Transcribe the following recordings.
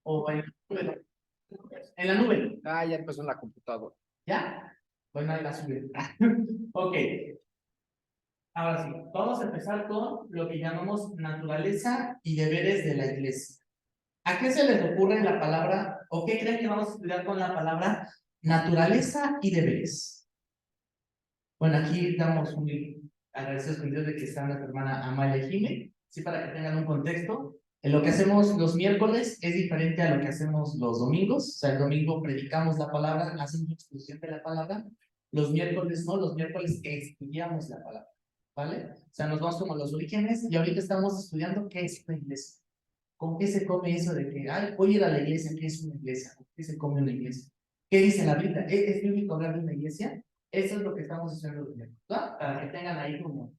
o en la nube. En la nube. Ah, ya empezó en la computadora. ¿Ya? Bueno, ahí la subí. Ok. Ahora sí, vamos a empezar con lo que llamamos naturaleza y deberes de la iglesia. ¿A qué se les ocurre la palabra, o qué creen que vamos a estudiar con la palabra naturaleza y deberes? Bueno, aquí damos un agradecidos con Dios de que está nuestra hermana Amalia y Jime, sí, para que tengan un contexto. En lo que hacemos los miércoles es diferente a lo que hacemos los domingos. O sea, el domingo predicamos la palabra, hacemos exposición de la palabra. Los miércoles no, los miércoles estudiamos la palabra, ¿vale? O sea, nos vamos como a los orígenes y ahorita estamos estudiando qué es una iglesia. ¿Con qué se come eso de que, ay, voy a ir a la iglesia? ¿Qué es una iglesia? ¿Con qué se come una iglesia? ¿Qué dice la Biblia? ¿Es bíblico hablar de una iglesia? Eso es lo que estamos haciendo, ¿va? Para que tengan ahí como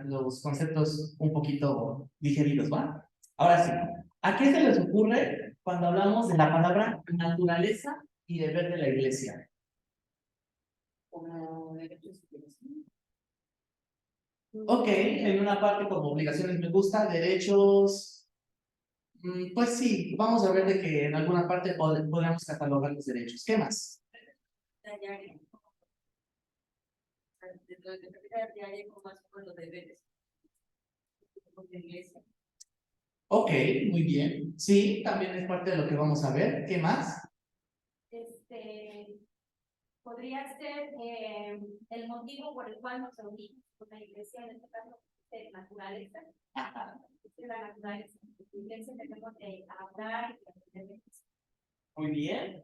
los conceptos un poquito digeridos, ¿va? Ahora sí, ¿a qué se les ocurre cuando hablamos de la palabra naturaleza y deber de la iglesia? Como derechos y obligaciones. Ok, en una parte como obligaciones me gusta, derechos, pues sí, vamos a ver de que en alguna parte podemos catalogar los derechos. ¿Qué más? Ok, muy bien. Sí, también es parte de lo que vamos a ver. ¿Qué más? Podría ser el motivo por el cual nos reunimos con la iglesia, en este caso, de naturaleza. De la naturaleza. La iglesia tenemos que hablar y aprender. Muy bien.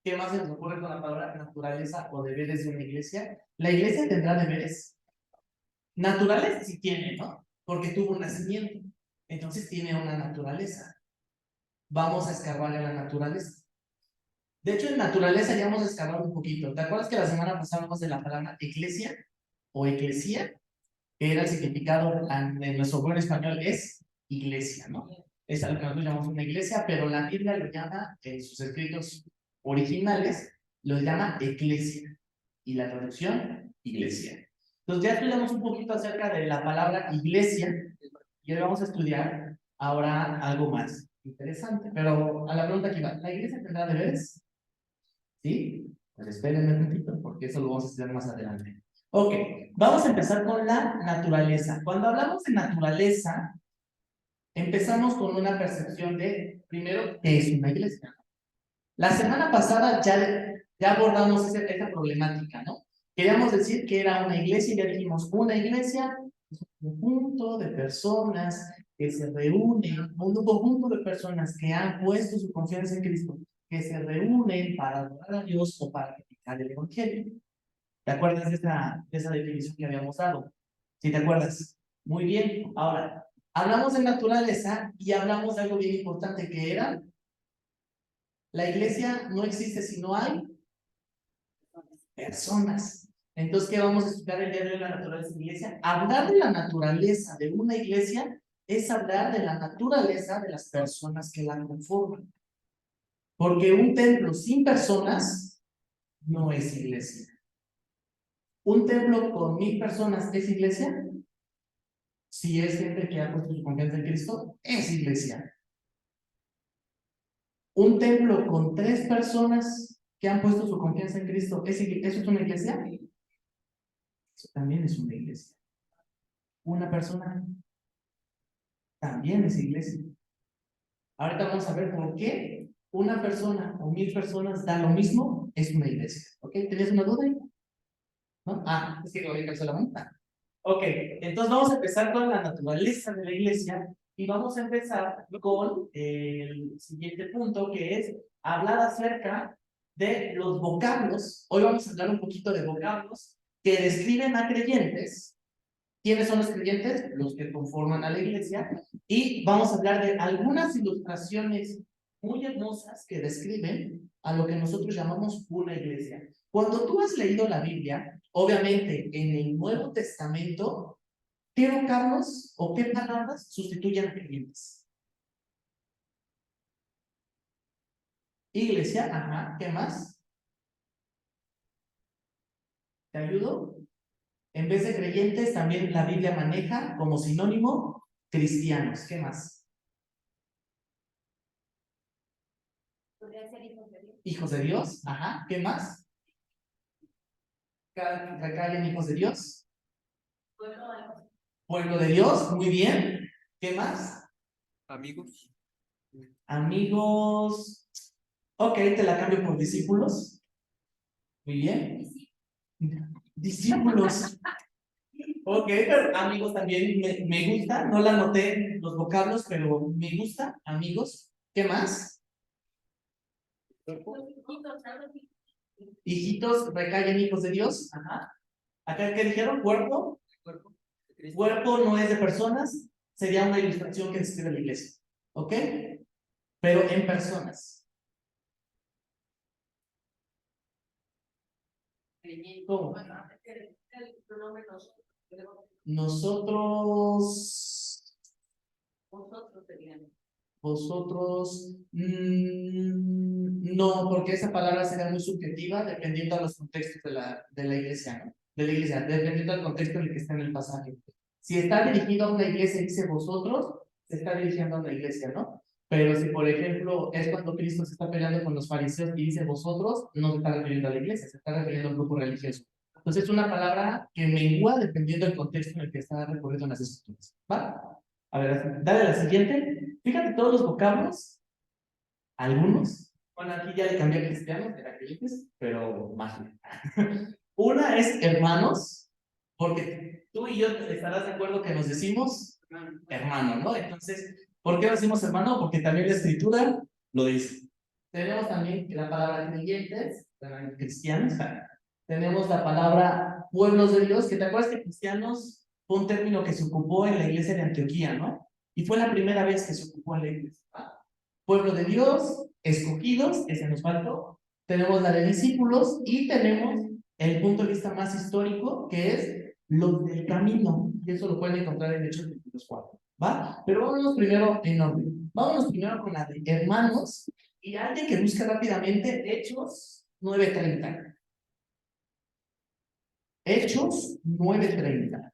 ¿Qué más se nos ocurre con la palabra naturaleza o deberes de una iglesia? ¿La iglesia tendrá deberes? Naturales sí tiene, ¿no? Porque tuvo un nacimiento. Entonces tiene una naturaleza. Vamos a escarbar en la naturaleza. De hecho, en naturaleza ya hemos escarbado un poquito. ¿Te acuerdas que la semana pasada hablamos de la palabra iglesia o eclesía? Que era el significado en nuestro buen español es iglesia, ¿no? Es a lo que nosotros llamamos una iglesia, pero la Biblia lo llama, en sus escritos originales, lo llama eclesia. Y la traducción, iglesia. Entonces ya estudiamos un poquito acerca de la palabra iglesia y hoy vamos a estudiar ahora algo más interesante. Pero a la pregunta que va, ¿la iglesia tendrá deberes? ¿Sí? Pues espérenme un momentito porque eso lo vamos a estudiar más adelante. Ok, vamos a empezar con la naturaleza. Cuando hablamos de naturaleza, empezamos con una percepción de, primero, ¿qué es una iglesia? La semana pasada ya abordamos esa problemática, ¿no? Queríamos decir que era una iglesia y ya dijimos, una iglesia es un conjunto de personas que se reúnen, un conjunto de personas que han puesto su confianza en Cristo, que se reúnen para adorar a Dios o para predicar el Evangelio. ¿Te acuerdas de esa definición que habíamos dado? ¿Sí te acuerdas? Muy bien. Ahora, hablamos de naturaleza y hablamos de algo bien importante que era la iglesia no existe si no hay personas. Entonces, ¿qué vamos a estudiar el día de hoy en la naturaleza de la iglesia? Hablar de la naturaleza de una iglesia es hablar de la naturaleza de las personas que la conforman. Porque un templo sin personas no es iglesia. ¿Un templo con 1000 personas es iglesia? Si es gente que ha puesto su confianza en Cristo, es iglesia. Un templo con 3 personas que han puesto su confianza en Cristo, ¿eso es una iglesia? Eso también es una iglesia. Una persona también es iglesia. Ahorita vamos a ver por qué una persona o 1000 personas da lo mismo, es una iglesia. ¿Ok? ¿Tenías una duda ahí? ¿No? Ah, es que lo dije la mano. Ok, entonces vamos a empezar con la naturaleza de la iglesia y vamos a empezar con el siguiente punto que es hablar acerca de los vocablos. Hoy vamos a hablar un poquito de vocablos que describen a creyentes. ¿Quiénes son los creyentes? Los que conforman a la iglesia. Y vamos a hablar de algunas ilustraciones muy hermosas que describen a lo que nosotros llamamos una iglesia. Cuando tú has leído la Biblia, obviamente en el Nuevo Testamento, ¿qué vocablos o qué palabras sustituyen a creyentes? Iglesia, ajá, ¿qué más? ¿Te ayudo? En vez de creyentes, también la Biblia maneja como sinónimo cristianos. ¿Qué más? Debe ser hijos de Dios. Hijos de Dios, ajá, ¿qué más? Recae en hijos de Dios. Pueblo de Dios. Pueblo de Dios, muy bien. ¿Qué más? Amigos. Amigos. Ok, te la cambio por discípulos. Muy bien. Discípulos. Ok, pero amigos también me gusta. No la anoté los vocablos, pero me gusta. Amigos. ¿Qué más? Los hijitos, ¿sabes? Hijitos, recaen hijos de Dios. Ajá. Acá, ¿qué dijeron? Cuerpo. Cuerpo de Cristo. Cuerpo no es de personas. Sería una ilustración que describe la iglesia. ¿Ok? Pero en personas. ¿Cómo? Nosotros. Vosotros. No, porque esa palabra será muy subjetiva dependiendo de los contextos de la iglesia, ¿no? De la iglesia, dependiendo del contexto en el que está en el pasaje. Si está dirigido a una iglesia y dice vosotros, se está dirigiendo a una iglesia, ¿no? Pero si, por ejemplo, es cuando Cristo se está peleando con los fariseos y dice vosotros, no se está refiriendo a la iglesia, se está refiriendo a un grupo religioso. Entonces es una palabra que mengua dependiendo del contexto en el que está recurriendo en las escrituras. ¿Va? A ver, dale a la siguiente. Fíjate todos los vocablos, algunos. Bueno, aquí ya le cambié a cristianos, era creyentes, pero mágico. Una es hermanos, porque tú y yo estarás de acuerdo que nos decimos hermano, ¿no? Entonces, ¿por qué nos decimos hermano? Porque también la escritura lo dice. Tenemos también la palabra creyentes, cristianos. Tenemos la palabra pueblos de Dios, que te acuerdas que cristianos fue un término que se ocupó en la iglesia de Antioquía, ¿no? Y fue la primera vez que se ocupó en la iglesia. Pueblo de Dios, escogidos, ese nos faltó. Tenemos la de discípulos y tenemos el punto de vista más histórico, que es los del camino. Y eso lo pueden encontrar en Hechos 22:4. ¿Va? Pero vámonos primero en orden. Vámonos primero con la de hermanos. Y alguien que busque rápidamente Hechos 9:30. Hechos 9:30.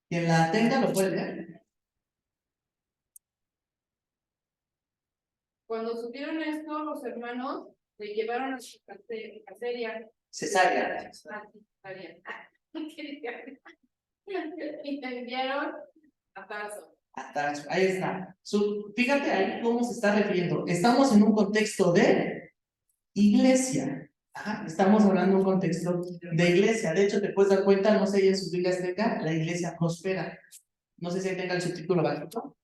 Quien la tenga lo puede leer. Cuando supieron esto, los hermanos le llevaron a su casería. Cesarea. Y te enviaron a Tarso. Ahí está. Fíjate ahí cómo se está refiriendo. Estamos en un contexto de iglesia. Ajá, estamos hablando de un contexto de iglesia. De hecho, te puedes dar cuenta, no sé, ahí en sus Biblias tenga, la iglesia prospera. No sé si ahí tenga el subtítulo bajito.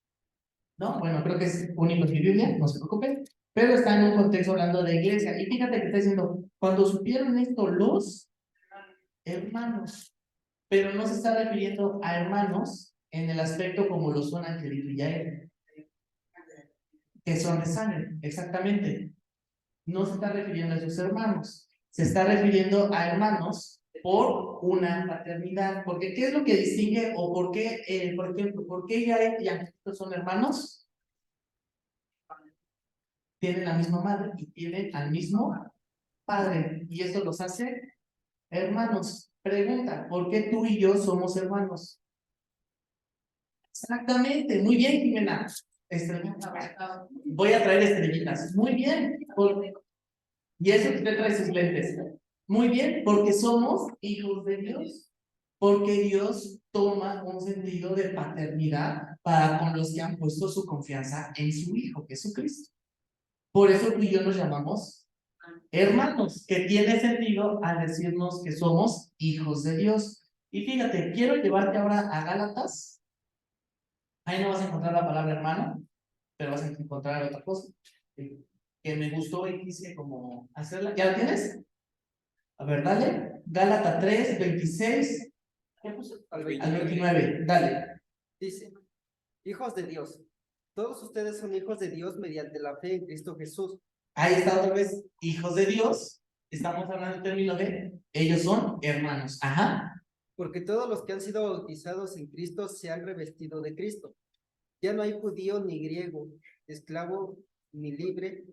No, bueno, creo que es único en mi Biblia, no se preocupen. Pero está en un contexto hablando de iglesia. Y fíjate que está diciendo, cuando supieron esto los hermanos, pero no se está refiriendo a hermanos en el aspecto como lo son Angelito y Yael, que son de sangre, exactamente. No se está refiriendo a sus hermanos, se está refiriendo a hermanos por una paternidad. Porque ¿qué es lo que distingue o por qué, por ejemplo, por qué Yael y Angelito son hermanos? Tienen la misma madre y tienen al mismo padre, y esto los hace hermanos. Pregunta, ¿por qué tú y yo somos hermanos? Exactamente, muy bien, Jimena. Voy a traer estrellitas. Muy bien. Y eso que usted trae sus lentes. Muy bien, porque somos hijos de Dios. Porque Dios toma un sentido de paternidad para con los que han puesto su confianza en su Hijo, Jesucristo. Por eso tú y yo nos llamamos hermanos, que tiene sentido al decirnos que somos hijos de Dios. Y fíjate, quiero llevarte ahora a Gálatas. Ahí no vas a encontrar la palabra hermano, pero vas a encontrar otra cosa que me gustó y quise como hacerla. ¿Ya la tienes? A ver, dale. Gálatas 3:26. ¿Qué puso? Al Al 29. Dale. Dice, hijos de Dios. Todos ustedes son hijos de Dios mediante la fe en Cristo Jesús. Ahí está otra vez. Hijos de Dios. Estamos hablando del término de ellos son hermanos. Ajá. Porque todos los que han sido bautizados en Cristo se han revestido de Cristo. Ya no hay judío ni griego, esclavo ni libre,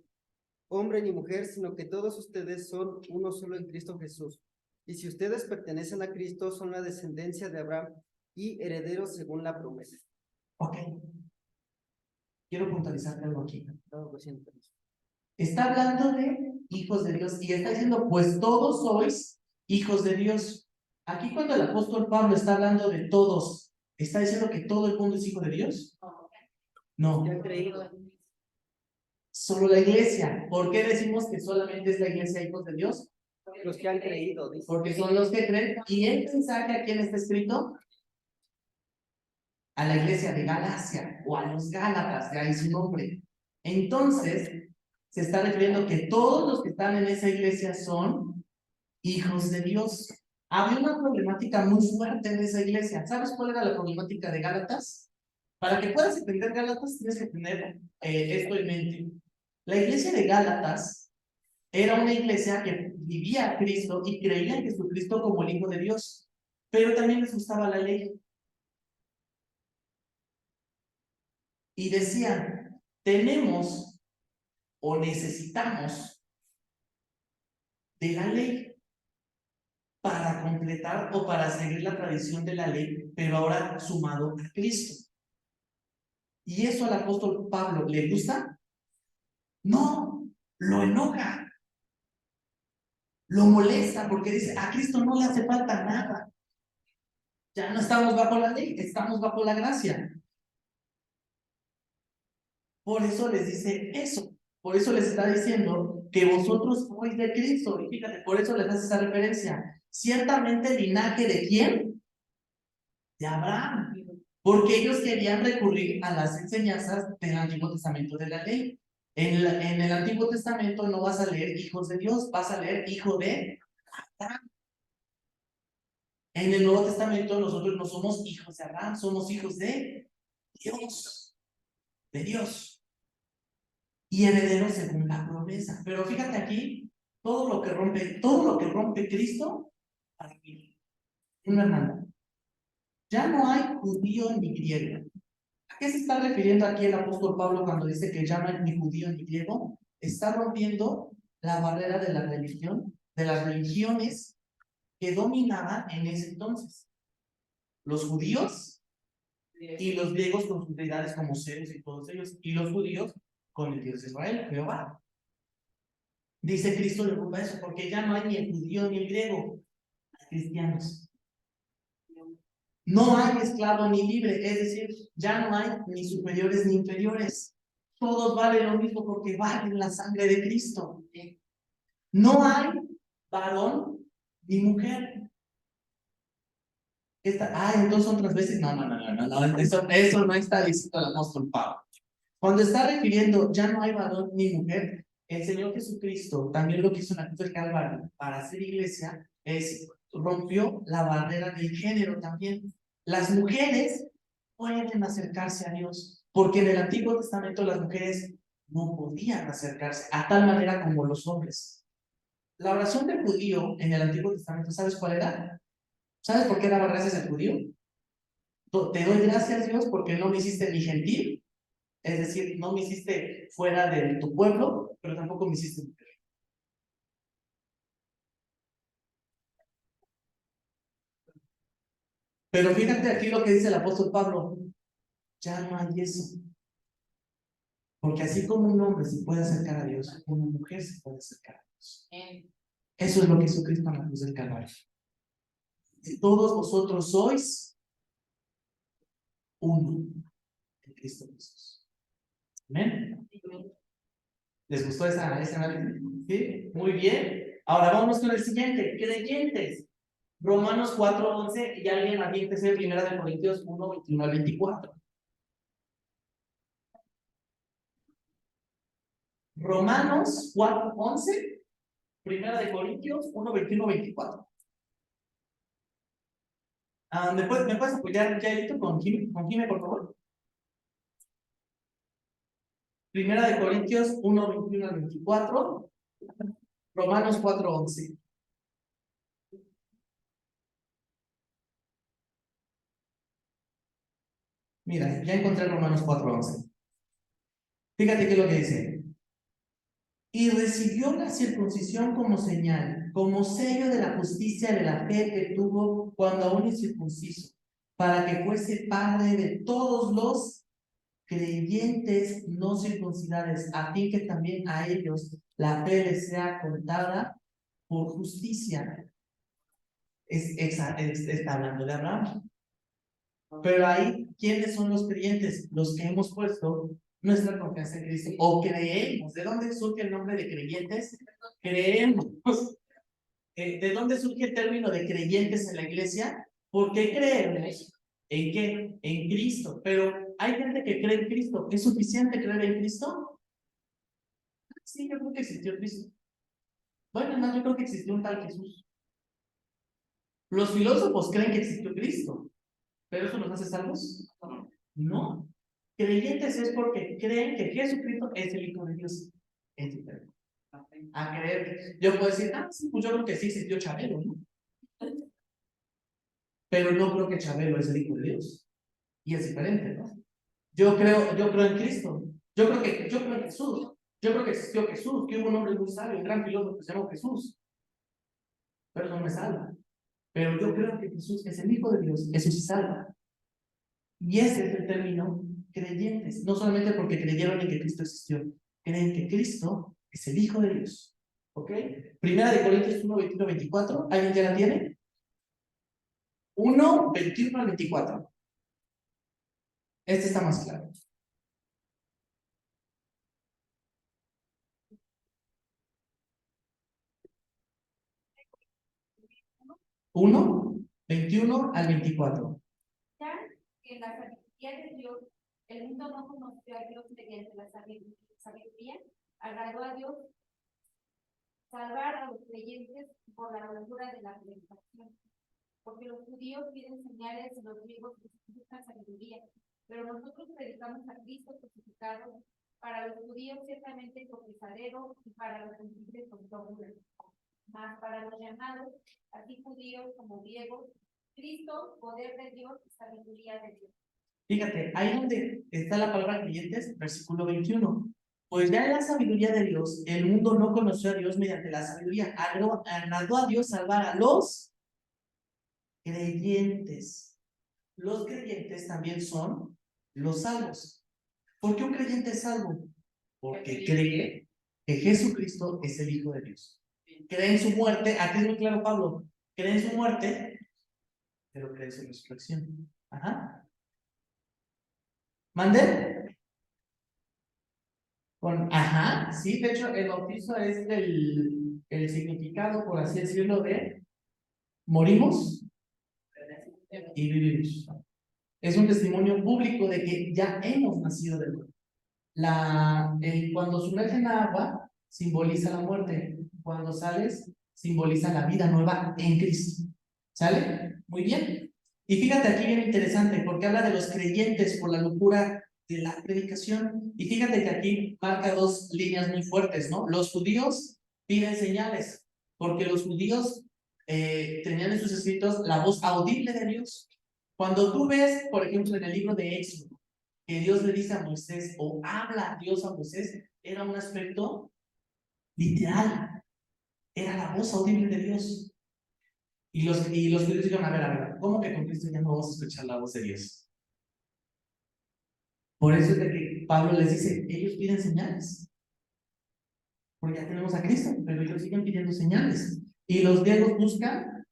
hombre ni mujer, sino que todos ustedes son uno solo en Cristo Jesús. Y si ustedes pertenecen a Cristo, son la descendencia de Abraham y herederos según la promesa. Ok. Quiero puntualizarte algo aquí. No, lo siento. Está hablando de hijos de Dios y está diciendo, pues todos sois hijos de Dios. Aquí cuando el apóstol Pablo está hablando de todos, ¿está diciendo que todo el mundo es hijo de Dios? No, ¿Qué han creído? solo la iglesia. ¿Por qué decimos que solamente es la iglesia hijos de Dios? Los que han creído, dice. Porque son los que creen. ¿Y el mensaje a quién está escrito? A la iglesia de Galacia o a los Gálatas, de ahí su nombre. Entonces, se está refiriendo que todos los que están en esa iglesia son hijos de Dios. Había una problemática muy fuerte en esa iglesia. ¿Sabes cuál era la problemática de Gálatas? Para que puedas entender Gálatas, tienes que tener esto en mente. La iglesia de Gálatas era una iglesia que vivía a Cristo y creía en Jesucristo como el Hijo de Dios, pero también les gustaba la ley. Y decían, tenemos o necesitamos de la ley para completar o para seguir la tradición de la ley, pero ahora sumado a Cristo. ¿Y eso al apóstol Pablo le gusta? No, lo enoja, lo molesta porque dice, a Cristo no le hace falta nada. Ya no estamos bajo la ley, estamos bajo la gracia. Por eso les dice eso. Por eso les está diciendo que vosotros sois de Cristo. Y fíjate, por eso les hace esa referencia. Ciertamente el linaje de quién? De Abraham. Porque ellos querían recurrir a las enseñanzas del Antiguo Testamento de la ley. En el Antiguo Testamento no vas a leer hijos de Dios, vas a leer hijo de Abraham. En el Nuevo Testamento nosotros no somos hijos de Abraham, somos hijos de Dios. De Dios. Y herederos según la promesa. Pero fíjate aquí, todo lo que rompe Cristo, para mí, una hermana. Ya no hay judío ni griego. ¿A qué se está refiriendo aquí el apóstol Pablo cuando dice que ya no hay ni judío ni griego? Está rompiendo la barrera de la religión, de las religiones que dominaban en ese entonces. Los judíos y los griegos con sus deidades como Zeus y todos ellos, y los judíos con el Dios de Israel, Jehová. Dice Cristo le ocupa eso, porque ya no hay ni el judío ni el griego, hay cristianos. No hay esclavo ni libre, es decir, ya no hay ni superiores ni inferiores. Todos valen lo mismo porque valen la sangre de Cristo. No hay varón ni mujer. Entonces son transvestis. No, eso no está diciendo el apóstol Pablo. Cuando está refiriendo ya no hay varón ni mujer, el Señor Jesucristo también lo que hizo en la cruz del Calvario para hacer iglesia es rompió la barrera del género también. Las mujeres pueden acercarse a Dios, porque en el Antiguo Testamento las mujeres no podían acercarse a tal manera como los hombres. La oración del judío en el Antiguo Testamento, ¿sabes cuál era? ¿Sabes por qué daba gracias al judío? Te doy gracias, Dios, porque no me hiciste ni gentil, es decir, no me hiciste fuera de tu pueblo, pero tampoco me hiciste mujer. Pero fíjate aquí lo que dice el apóstol Pablo, ya no hay eso. Porque así como un hombre se puede acercar a Dios, una mujer se puede acercar a Dios. Eso es lo que hizo Cristo en la cruz del Calvario. Todos vosotros sois uno en Cristo Jesús. ¿Amén? ¿Les gustó esa análisis? ¿Sí? Muy bien. Ahora vamos con el siguiente. Creyentes. Romanos 4:11 y alguien aquí que es primera de Corintios 1:21 al 24. Romanos 4:11, primera de Corintios 1:21-24. ¿Me puedes apoyar, Jairito, con Jimé, por favor? Primera de Corintios 1:21-24. Romanos 4:11. Mira, ya encontré Romanos 4:11. Fíjate qué es lo que dice. Y recibió la circuncisión como señal, como sello de la justicia de la fe que tuvo cuando aún incircunciso, para que fuese padre de todos los creyentes no circuncidados, a fin que también a ellos la fe les sea contada por justicia. Está hablando de Abraham. Pero ahí, ¿quiénes son los creyentes? Los que hemos puesto nuestra confianza en Cristo o creemos. ¿De dónde surge el nombre de creyentes? Creemos. ¿De dónde surge el término de creyentes en la iglesia? Porque creemos. ¿En qué? En Cristo. Pero hay gente que cree en Cristo. ¿Es suficiente creer en Cristo? Sí, yo creo que existió Cristo. Bueno, no, yo creo que existió un tal Jesús. Los filósofos creen que existió Cristo. ¿Pero eso nos hace salvos? No. Creyentes es porque creen que Jesucristo es el Hijo de Dios. Es diferente. A creer. Yo puedo decir, sí, pues yo creo que sí existió Chabelo, ¿no? Pero no creo que Chabelo es el Hijo de Dios. Y es diferente, ¿no? Yo creo en Cristo. Yo creo en Jesús. Yo creo que existió Jesús, que hubo un hombre muy sabio, un gran filósofo que se llamó Jesús. Pero no me salva. Pero yo creo que Jesús es el Hijo de Dios. Eso sí salva. Y ese es el término creyentes. No solamente porque creyeron en que Cristo existió, creen que Cristo es el Hijo de Dios. ¿Ok? Primera de Corintios 1, 21, 24. ¿Alguien ya la tiene? 1, 21 al 24. Este está más claro. 1, 21 al 24. Ya que en la sabiduría de Dios, el mundo no conoció a Dios mediante la sabiduría, agradó a Dios salvar a los creyentes por la locura de la predicación. Porque los judíos piden señales y los griegos buscan sabiduría. Pero nosotros predicamos a Cristo crucificado, para los judíos ciertamente tropezadero y para los gentiles con locura. Mas para los llamados, así judíos como griegos, Cristo, poder de Dios y sabiduría de Dios. Fíjate, ahí donde está la palabra creyentes, versículo 21. Pues ya en la sabiduría de Dios, el mundo no conoció a Dios mediante la sabiduría. Agradó a Dios salvar a los creyentes. Los creyentes también son los salvos. ¿Por qué un creyente es salvo? Porque cree que Jesucristo es el Hijo de Dios. Cree en su muerte, aquí es muy claro Pablo, cree en su muerte, pero cree en su resurrección. Ajá. ¿Mande? Ajá, sí, de hecho el bautizo es el significado, por así decirlo, de morimos y vivimos. Es un testimonio público de que ya hemos nacido de nuevo. Cuando sumergen agua, simboliza la muerte. Cuando sales, simboliza la vida nueva en Cristo. ¿Sale? Muy bien. Y fíjate aquí bien interesante, porque habla de los creyentes por la locura de la predicación. Y fíjate que aquí marca dos líneas muy fuertes, ¿no? Los judíos piden señales, porque los judíos tenían en sus escritos la voz audible de Dios. Cuando tú ves, por ejemplo, en el libro de Éxodo, que Dios le dice a Moisés, o habla Dios a Moisés, era un aspecto literal, era la voz audible de Dios. Y los judíos dijeron, a ver, ¿cómo que con Cristo ya no vamos a escuchar la voz de Dios? Por eso es de que Pablo les dice, ellos piden señales, porque ya tenemos a Cristo, pero ellos siguen pidiendo señales. Y los griegos buscan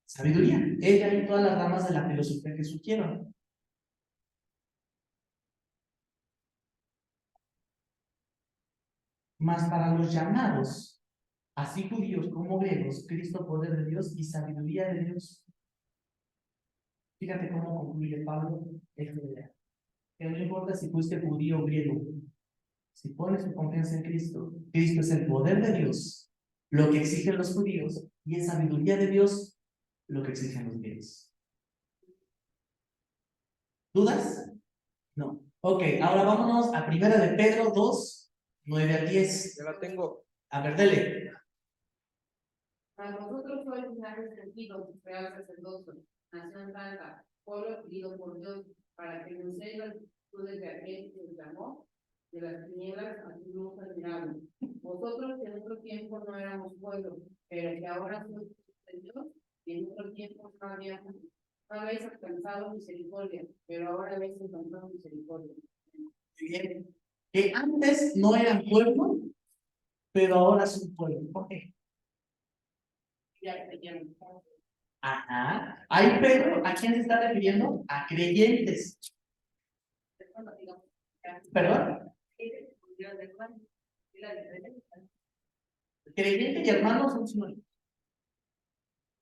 sabiduría. Ella y todas las ramas de la filosofía que surgieron. Mas para los llamados, así judíos como griegos, Cristo, poder de Dios y sabiduría de Dios. Fíjate cómo concluye Pablo esta idea. Que no importa si fuiste judío o griego, si pones tu confianza en Cristo, Cristo es el poder de Dios, lo que exigen los judíos, y es sabiduría de Dios, lo que exigen los griegos. ¿Dudas? No. Ok, ahora vámonos a primera de Pedro 2, 9 a 10. Ya la tengo. A ver, dele. A nosotros sois linaje escogido, real sacerdocio, nación santa, pueblo adquirido por Dios, para que anunciéis las virtudes de aquel que os llamó de las tinieblas a su luz admirable. Vosotros que en otro tiempo no éramos pueblo, pero que ahora sois de Dios, y en otro tiempo no habíamos No habéis alcanzado misericordia, pero ahora habéis alcanzado misericordia. Muy bien. Que antes no eran pueblo, pero ahora son pueblo. ¿Por qué? Ya creyeron. Ajá. Ahí Pedro, ¿a quién se está refiriendo? A creyentes. ¿Perdón? Creyente y hermano son sinónimos.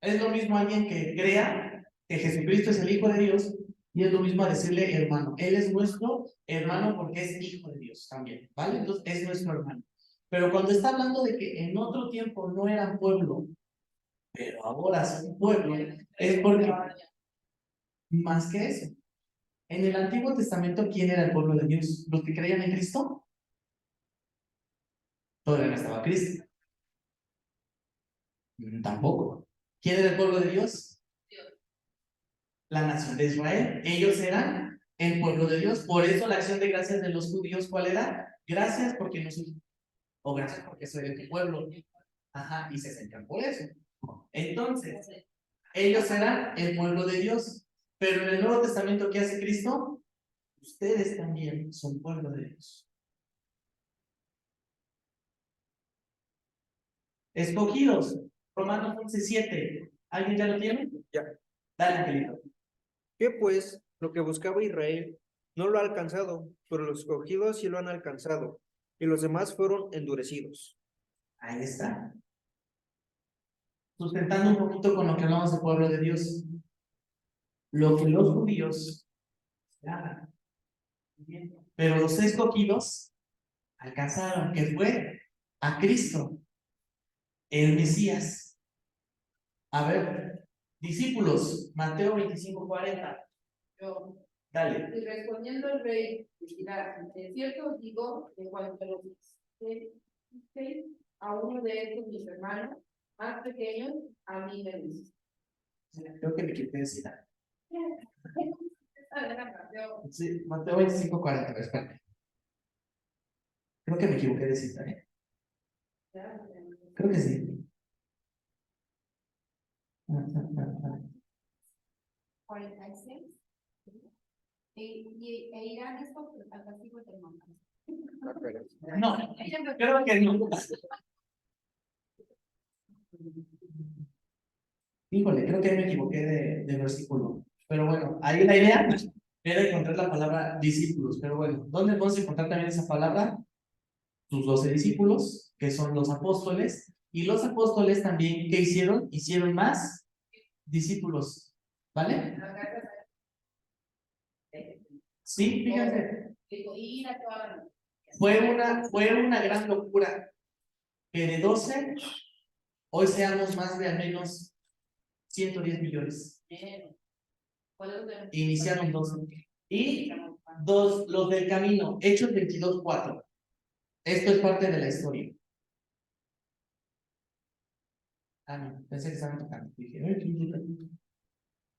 Es lo mismo alguien que crea que Jesucristo es el Hijo de Dios y es lo mismo a decirle hermano. Él es nuestro hermano porque es Hijo de Dios también, ¿vale? Entonces es nuestro hermano. Pero cuando está hablando de que en otro tiempo no eran pueblo, pero ahora son pueblo, es porque más que eso. En el Antiguo Testamento, ¿quién era el pueblo de Dios? ¿Los que creían en Cristo? Todavía no estaba Cristo. Tampoco. ¿Quién era el pueblo de Dios? La nación de Israel. Ellos eran el pueblo de Dios. Por eso la acción de gracias de los judíos, ¿cuál era? Gracias porque nos... O gracias porque soy de tu pueblo. Ajá, y se sentían por eso. Entonces, ellos eran el pueblo de Dios. Pero en el Nuevo Testamento, ¿qué hace Cristo? Ustedes también son pueblo de Dios. Escogidos. Romanos 11:7. ¿Alguien ya lo tiene? Ya. Dale, Angelito. ¿Qué pues? Lo que buscaba Israel no lo ha alcanzado, pero los escogidos sí lo han alcanzado, y los demás fueron endurecidos. Ahí está. Sustentando un poquito con lo que hablamos del pueblo de Dios. Lo que los judíos esperaban. Pero los escogidos alcanzaron, que fue a Cristo, el Mesías. A ver, discípulos, Mateo 25:40. Yo, Dale. y respondiendo el rey, dirá, de cierto os digo, en cuanto a los que a uno de estos mis hermanos, más pequeños, a mí me dice. Creo que me equivoqué de cita. Esta era Mateo. Sí, Mateo 25:40, espérate. Creo que me equivoqué de cita, ¿eh? Creo que sí. 46. E irán esto al castigo eterno. No, creo que no. Híjole, creo que me equivoqué de versículo. Pero bueno, ahí la idea era encontrar la palabra discípulos. Pero bueno, ¿dónde podemos encontrar también esa palabra? Sus 12 discípulos, que son los apóstoles. Y los apóstoles también, ¿qué hicieron? Hicieron más discípulos. ¿Vale? Sí, fíjense. Fue una gran locura que de 12 hoy seamos más de al menos 110 millones. Iniciaron 12. Y los del camino, Hechos 22:4. Esto es parte de la historia. Ah, no, pensé que estaban tocando. Dije,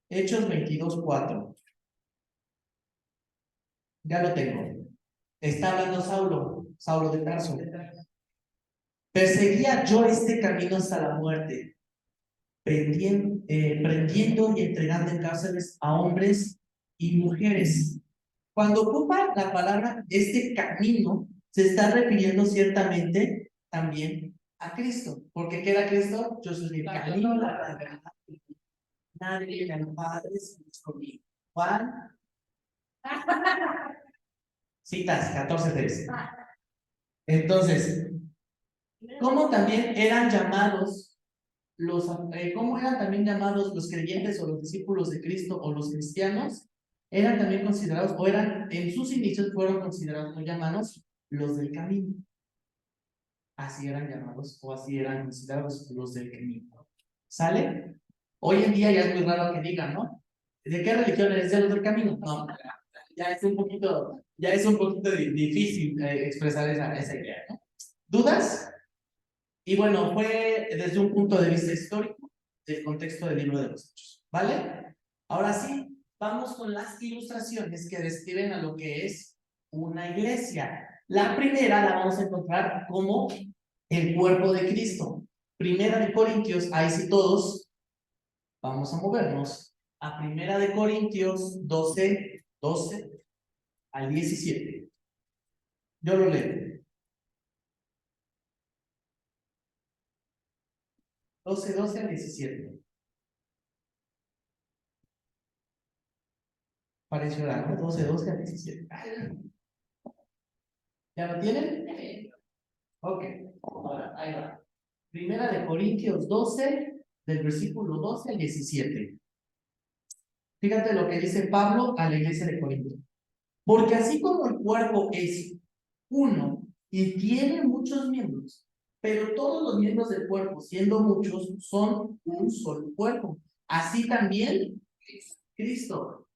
Hechos 22:4. Ya lo tengo. Está hablando Saulo de Tarso. Perseguía yo este camino hasta la muerte, prendiendo y entregando en cárceles a hombres y mujeres. Cuando ocupa la palabra este camino, se está refiriendo ciertamente también a Cristo. Porque ¿qué era Cristo? Yo soy el camino, la verdad. Nadie viene al Padre sino conmigo. Juan. Citas 14:3. Entonces, ¿cómo también eran llamados cómo eran también llamados los creyentes o los discípulos de Cristo o los cristianos? Eran también considerados, o eran, en sus inicios fueron considerados muy llamados los del camino. Así eran llamados, o así eran considerados los del camino. ¿Sale? Hoy en día ya es muy raro que digan, ¿no? ¿De qué religión eres? ¿De los del camino? No, ya es un poquito difícil expresar esa idea, ¿no? ¿Dudas? Y bueno, fue desde un punto de vista histórico del contexto del libro de los Hechos, ¿vale? Ahora sí, vamos con las ilustraciones que describen a lo que es una iglesia. La primera la vamos a encontrar como el cuerpo de Cristo. Primera de Corintios, ahí sí todos vamos a movernos a Primera de Corintios 12, 12 al 17. Yo lo leo. 12, 12 al 17. Pareció largo, 12, 12 al 17. ¿Ya lo tienen? Ok, ahora, ahí va. Primera de Corintios 12, del versículo 12 al 17. Fíjate lo que dice Pablo a la iglesia de Corinto. Porque así como el cuerpo es uno y tiene muchos miembros, pero todos los miembros del cuerpo, siendo muchos, son un solo cuerpo. Así también Cristo.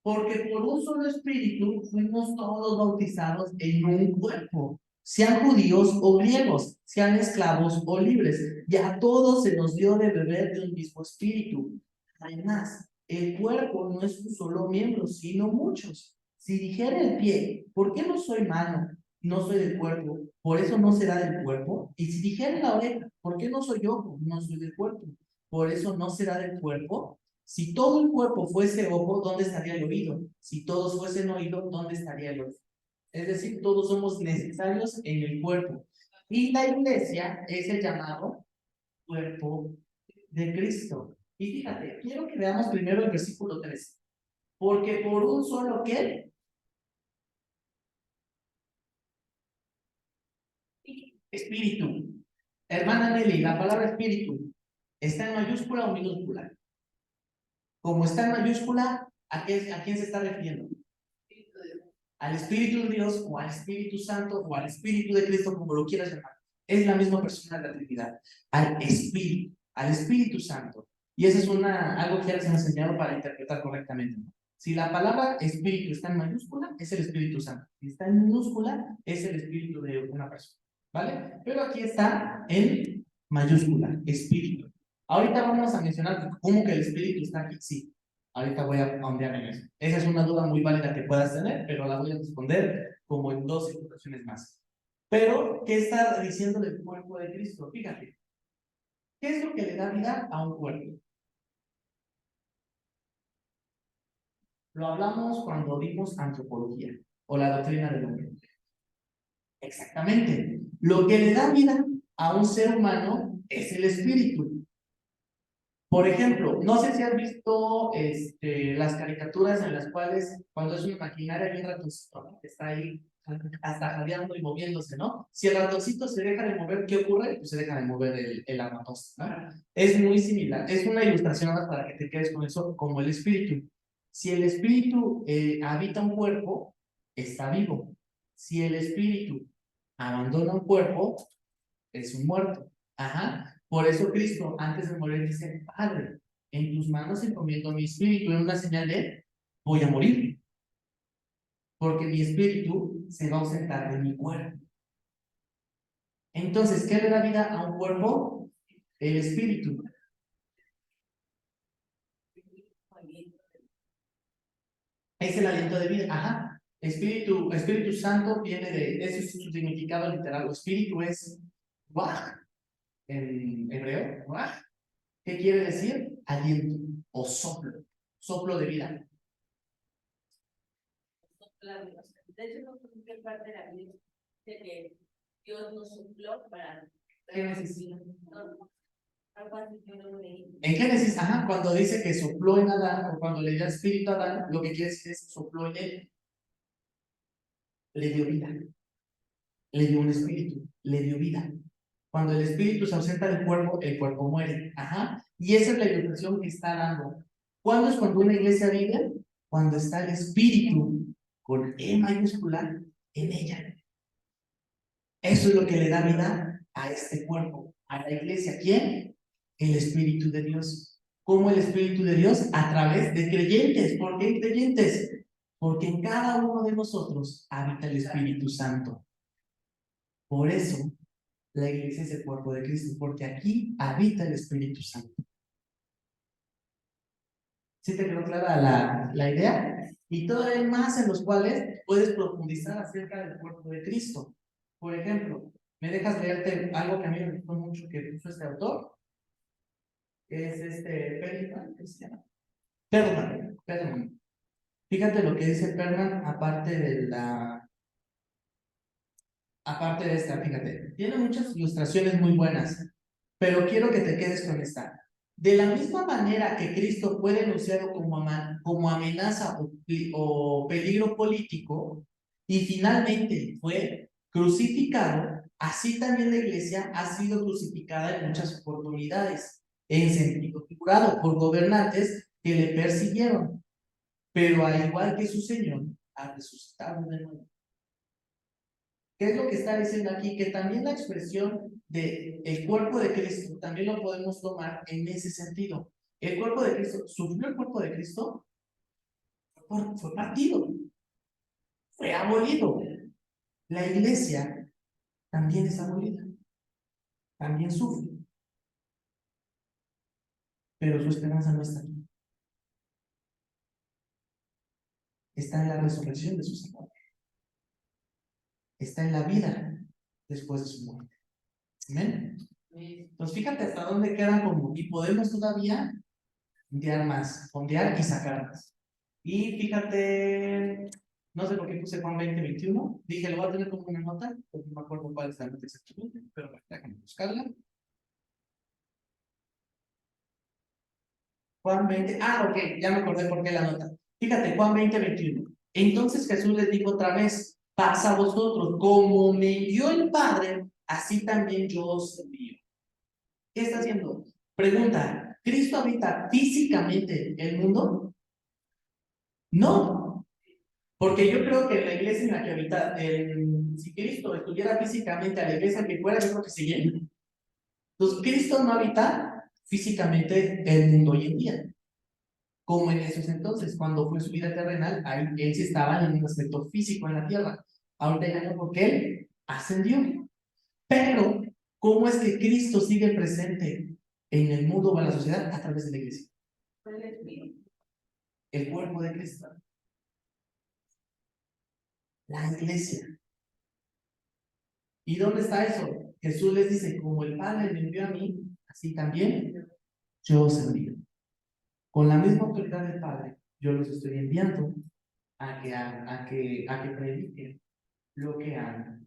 Porque por un solo espíritu fuimos todos bautizados en un cuerpo, sean judíos o griegos, sean esclavos o libres, y a todos se nos dio de beber de un mismo espíritu. Además, el cuerpo no es un solo miembro, sino muchos. Si dijera el pie, ¿por qué no soy mano? No soy del cuerpo, por eso no será del cuerpo. Y si dijera la oreja, ¿por qué no soy ojo? No soy del cuerpo, por eso no será del cuerpo. Si todo el cuerpo fuese ojo, ¿dónde estaría el oído? Si todos fuesen oído, ¿dónde estaría el oído? Es decir, todos somos necesarios en el cuerpo. Y la iglesia es el llamado cuerpo de Cristo. Y fíjate, quiero que veamos primero el versículo 3. Porque por un solo ¿qué? Espíritu. Hermana Nelly, la palabra espíritu, ¿está en mayúscula o minúscula? Como está en mayúscula, a quién se está refiriendo? Al Espíritu de Dios o al Espíritu Santo o al Espíritu de Cristo, como lo quieras llamar. Es la misma persona de la Trinidad. Al Espíritu Santo. Y eso es algo que ya les he enseñado para interpretar correctamente, ¿no? Si la palabra Espíritu está en mayúscula, es el Espíritu Santo. Si está en minúscula, es el Espíritu de una persona. ¿Vale? Pero aquí está en mayúscula, Espíritu. Ahorita vamos a mencionar cómo que el Espíritu está aquí. Sí, ahorita voy a ahondar en eso. Esa es una duda muy válida que puedas tener, pero la voy a responder como en 2 situaciones más. Pero, ¿qué está diciendo del cuerpo de Cristo? Fíjate, ¿qué es lo que le da vida a un cuerpo? Lo hablamos cuando vimos antropología o la doctrina del hombre. Exactamente. Lo que le da vida a un ser humano es el espíritu. Por ejemplo, no sé si has visto las caricaturas en las cuales cuando es una maquinaria bien ratoncito, ¿no? Está ahí hasta jadeando y moviéndose, ¿no? Si el ratoncito se deja de mover, ¿qué ocurre? Pues se deja de mover el armatoste, ¿no? Es muy similar, es una ilustración más para que te quedes con eso, como el espíritu. Si el espíritu habita un cuerpo, está vivo. Si el espíritu abandona un cuerpo, es un muerto. Ajá. Por eso Cristo, antes de morir, dice: Padre, en tus manos encomiendo mi espíritu, en una señal de voy a morir. Porque mi espíritu se va a ausentar de mi cuerpo. Entonces, ¿qué le da vida a un cuerpo? El espíritu. Es el aliento de vida. Ajá. Espíritu Santo viene ese es su significado literal. Espíritu es ruach en hebreo. Ruach. ¿Qué quiere decir? Aliento o soplo. Soplo de vida. De hecho, no sé qué parte de la Biblia dice que Dios nos sopló para Génesis. algo así yo no lo leí. En Génesis, ajá, cuando dice que sopló en Adán, o cuando le dio espíritu a Adán, lo que quiere decir es sopló en él, le dio vida, le dio un espíritu, le dio vida. Cuando el espíritu se ausenta del cuerpo, el cuerpo muere. Ajá. Y esa es la ilustración que está dando. ¿Cuándo es cuando una iglesia vive? Cuando está el espíritu, con E mayúscula, en ella. Eso es lo que le da vida a este cuerpo, a la iglesia. ¿Quién? El Espíritu de Dios. ¿Cómo el Espíritu de Dios? A través de creyentes. ¿Por qué creyentes? Porque en cada uno de nosotros habita el Espíritu Santo. Por eso la iglesia es el cuerpo de Cristo, porque aquí habita el Espíritu Santo. ¿Sí te quedó clara la idea? Y todavía hay más en los cuales puedes profundizar acerca del cuerpo de Cristo. Por ejemplo, ¿me dejas leerte algo que a mí me gustó mucho que puso este autor? Que es Pelican, Cristiano. Perman. Fíjate lo que dice Perman, aparte de esta, fíjate. Tiene muchas ilustraciones muy buenas, pero quiero que te quedes con esta. De la misma manera que Cristo fue denunciado como amenaza o peligro político y finalmente fue crucificado, así también la iglesia ha sido crucificada en muchas oportunidades, en sentido figurado, por gobernantes que le persiguieron, pero al igual que su Señor, ha resucitado de nuevo. ¿Qué es lo que está diciendo aquí? Que también la expresión de el cuerpo de Cristo también lo podemos tomar en ese sentido. El cuerpo de Cristo, sufrió el cuerpo de Cristo, fue partido, fue abolido. La iglesia también es abolida, también sufre, pero su esperanza no está aquí. Está en la resurrección de su Salvador. Está en la vida después de su muerte. ¿Amén? Entonces fíjate hasta dónde quedan como, y podemos todavía fondear y sacar más. Y fíjate, no sé por qué puse Juan 20:21. Dije, lo voy a tener como una nota, porque no me acuerdo cuál es la nota exactamente, pero déjame buscarla. Juan 20, ok, ya me acordé por qué la nota. Fíjate, Juan 20:21. Entonces Jesús les dijo otra vez, paz a vosotros, como me envió el Padre, así también yo os envío. ¿Qué está haciendo? Pregunta, ¿Cristo habita físicamente el mundo? No, porque yo creo que la iglesia en la que habita, si Cristo estuviera físicamente a la iglesia que fuera, yo creo que se llena. Entonces, Cristo no habita físicamente el mundo hoy en día, como en esos entonces, cuando fue su vida terrenal, ahí él sí estaba en un aspecto físico en la tierra. Ahorita ya no, porque él ascendió. Pero, ¿cómo es que Cristo sigue presente en el mundo o en la sociedad? A través de la iglesia. El cuerpo de Cristo. La iglesia. ¿Y dónde está eso? Jesús les dice, como el Padre me envió a mí, así también yo os envío. Con la misma autoridad del Padre, yo los estoy enviando a que prediquen lo que han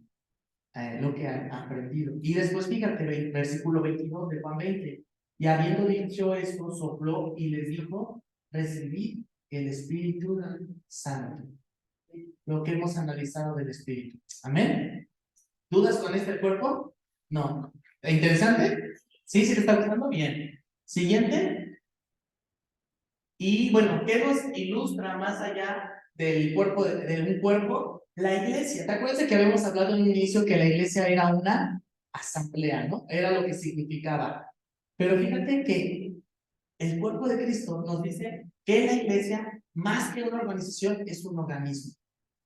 aprendido. Y después fíjate, versículo 22 de Juan 20. Y habiendo dicho esto, sopló y les dijo, recibid el Espíritu Santo. Lo que hemos analizado del Espíritu. Amén. ¿Dudas con este cuerpo? No. ¿Interesante? ¿Sí? ¿Sí te está gustando? Bien. Siguiente. Y bueno, ¿qué nos ilustra más allá del cuerpo, de un cuerpo? La iglesia. ¿Te acuerdas que habíamos hablado en un inicio que la iglesia era una asamblea, ¿no? Era lo que significaba. Pero fíjate que el cuerpo de Cristo nos dice que la iglesia, más que una organización, es un organismo.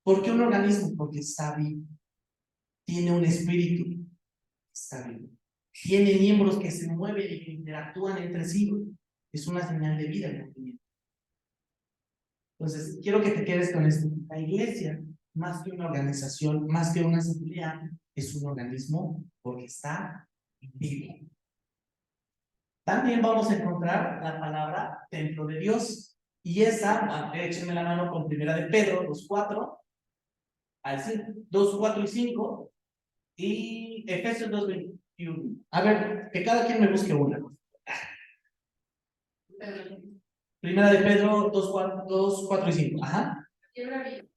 ¿Por qué un organismo? Porque está vivo. Tiene un espíritu. Está vivo. Tiene miembros que se mueven y que interactúan entre sí. Es una señal de vida el movimiento. Entonces, quiero que te quedes con esto. La iglesia, más que una organización, más que una asamblea, es un organismo porque está vivo. También vamos a encontrar la palabra templo de Dios. Y esa, échenme la mano con primera de Pedro 2:4 al 5, 2:4 y 5, y Efesios 2:21. A ver, que cada quien me busque una. Primera de Pedro 2:4 y 5. Ajá. Tierra viva.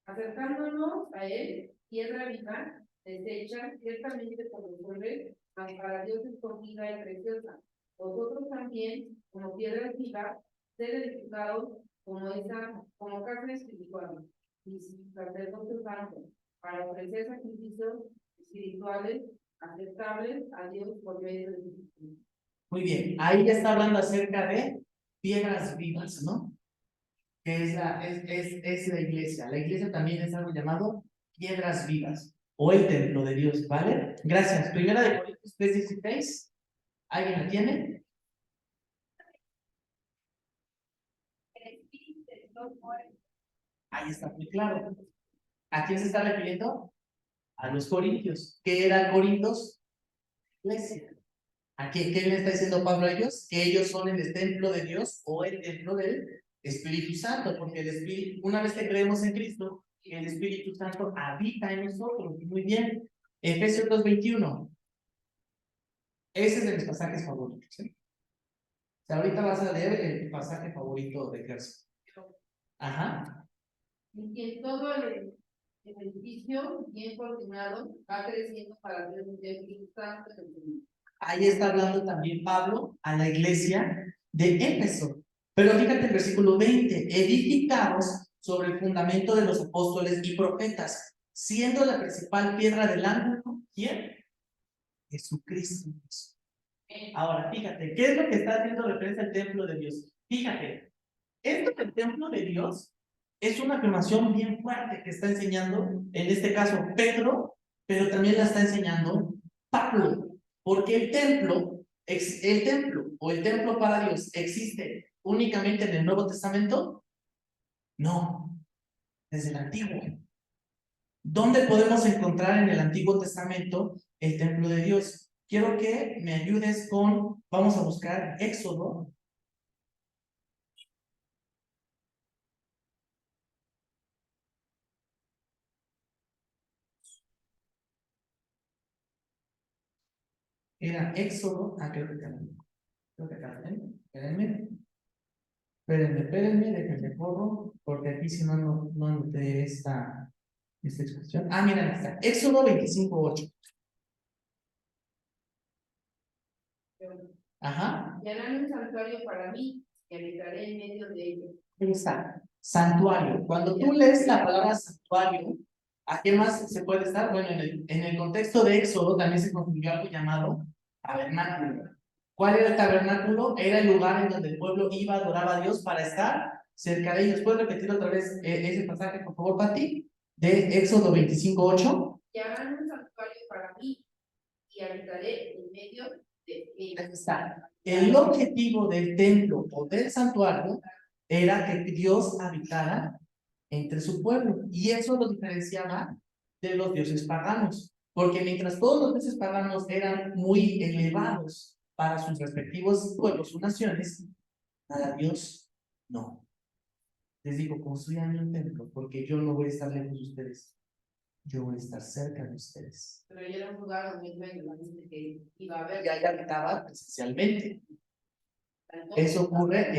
Acercándonos a él, tierra viva, deshecha, ciertamente por los hombres, mas para Dios escogida y preciosa. Vosotros también, como piedras vivas, sed edificados como casa espiritual, y sacerdocio santo, para ofrecer sacrificios espirituales aceptables a Dios por medio de Jesucristo. Muy bien, ahí ya está hablando acerca de piedras vivas, ¿no? Que es la iglesia. La iglesia también es algo llamado piedras vivas o el templo de Dios, ¿vale? Gracias. Primera de Corintios 3:16. ¿Alguien la tiene? El espíritu de Dios mora. Ahí está muy claro. ¿A quién se está refiriendo? A los corintios. ¿Qué eran Corintios? Iglesia. ¿Qué le está diciendo Pablo a ellos? Que ellos son el templo de Dios o el templo del Espíritu Santo, porque el Espíritu, una vez que creemos en Cristo, el Espíritu Santo habita en nosotros. Muy bien. Efesios 2:21. Ese es de mis pasajes favoritos. ¿Sí? O sea, ahorita vas a leer el pasaje favorito de Gerson. Ajá. Y que todo el edificio bien coordinado va creciendo para ser un templo santo del Señor. Ahí está hablando también Pablo a la iglesia de Éfeso. Pero fíjate el versículo 20, edificados sobre el fundamento de los apóstoles y profetas, siendo la principal piedra del ángulo, ¿quién? Jesucristo. Ahora, fíjate, ¿qué es lo que está haciendo referencia al templo de Dios? Fíjate, esto del templo de Dios es una afirmación bien fuerte que está enseñando, en este caso, Pedro, pero también la está enseñando Pablo. Porque el templo o el templo para Dios existe únicamente en el Nuevo Testamento. No, desde el Antiguo. ¿Dónde podemos encontrar en el Antiguo Testamento el templo de Dios? Quiero que me ayudes con, vamos a buscar Éxodo. Era Éxodo, creo que acá, espérenme. Espérenme, déjenme corro, porque aquí si no, no anoté esta expresión. Mira, aquí está. Éxodo 25:8. Ajá. Y harán un santuario para mí, que habitaré en medio de ellos. Ahí está. Santuario. Cuando tú lees la palabra santuario, ¿a qué más se puede estar? Bueno, en el contexto de Éxodo también se construyó algo llamado tabernáculo. ¿Cuál era el tabernáculo? Era el lugar en donde el pueblo iba, adoraba a Dios para estar cerca de ellos. ¿Puedes repetir otra vez ese pasaje, por favor, Pati? De Éxodo 25:8. Y harán un santuario para mí, y habitaré en medio de ellos. Ahí está. El objetivo del templo o del santuario era que Dios habitara entre su pueblo. Y eso lo diferenciaba de los dioses paganos. Porque mientras todos los dioses paganos eran muy elevados para sus respectivos pueblos o naciones, para Dios no. Les digo, construyan un templo, porque yo no voy a estar lejos de ustedes. Yo voy a estar cerca de ustedes. Pero ya era un lugar donde que iba a haber. Y allá habitaba presencialmente. Eso ocurre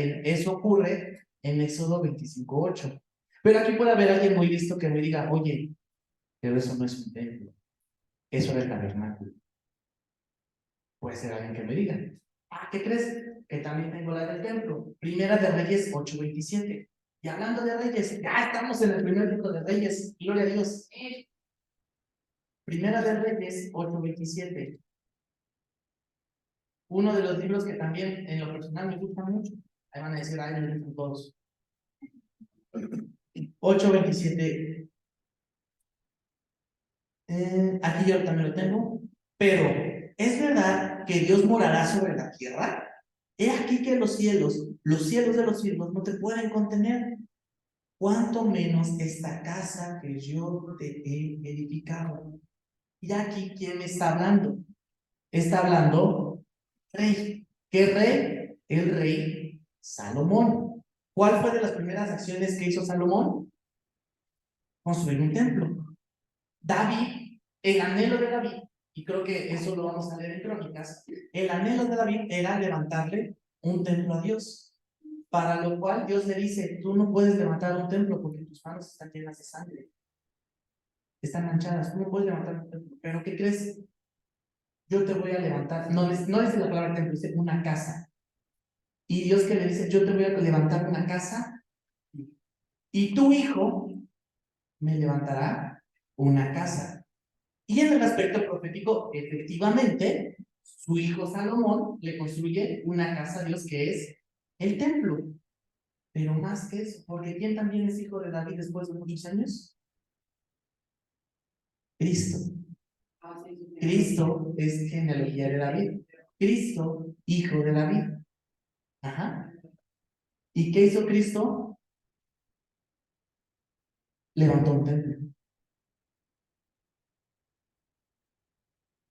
en Éxodo 25:8. Pero aquí puede haber alguien muy listo que me diga, oye, pero eso no es un templo, eso era el tabernáculo. Puede ser alguien que me diga, ¿qué crees? Que también tengo la del templo. Primera de Reyes 8:27. Y hablando de Reyes, ya estamos en el primer libro de Reyes, gloria a Dios. Primera de Reyes 8:27. Uno de los libros que también en lo personal me gusta mucho. Ahí van a decir, ay, me gustan todos. 8:27. Aquí yo también lo tengo. Pero, ¿es verdad que Dios morará sobre la tierra? He aquí que los cielos de los cielos no te pueden contener. Cuanto menos esta casa que yo te he edificado. Y aquí, ¿quién está hablando? Está hablando rey. ¿Qué rey? El rey Salomón. ¿Cuál fue de las primeras acciones que hizo Salomón? Construir un templo. David, el anhelo de David, y creo que eso lo vamos a leer en Crónicas, el anhelo de David era levantarle un templo a Dios, para lo cual Dios le dice, tú no puedes levantar un templo porque tus manos están llenas de sangre, están manchadas, tú no puedes levantar un templo, pero ¿qué crees? Yo te voy a levantar, no dice la palabra templo, dice una casa, y Dios que le dice, yo te voy a levantar una casa, y tu hijo me levantará una casa. Y en el aspecto profético, efectivamente, su hijo Salomón le construye una casa a Dios que es el templo. Pero más que eso, porque ¿quién también es hijo de David después de muchos años? Cristo. Cristo es genealogía de David. Cristo, hijo de David. Ajá. ¿Y qué hizo Cristo? Levantó un templo.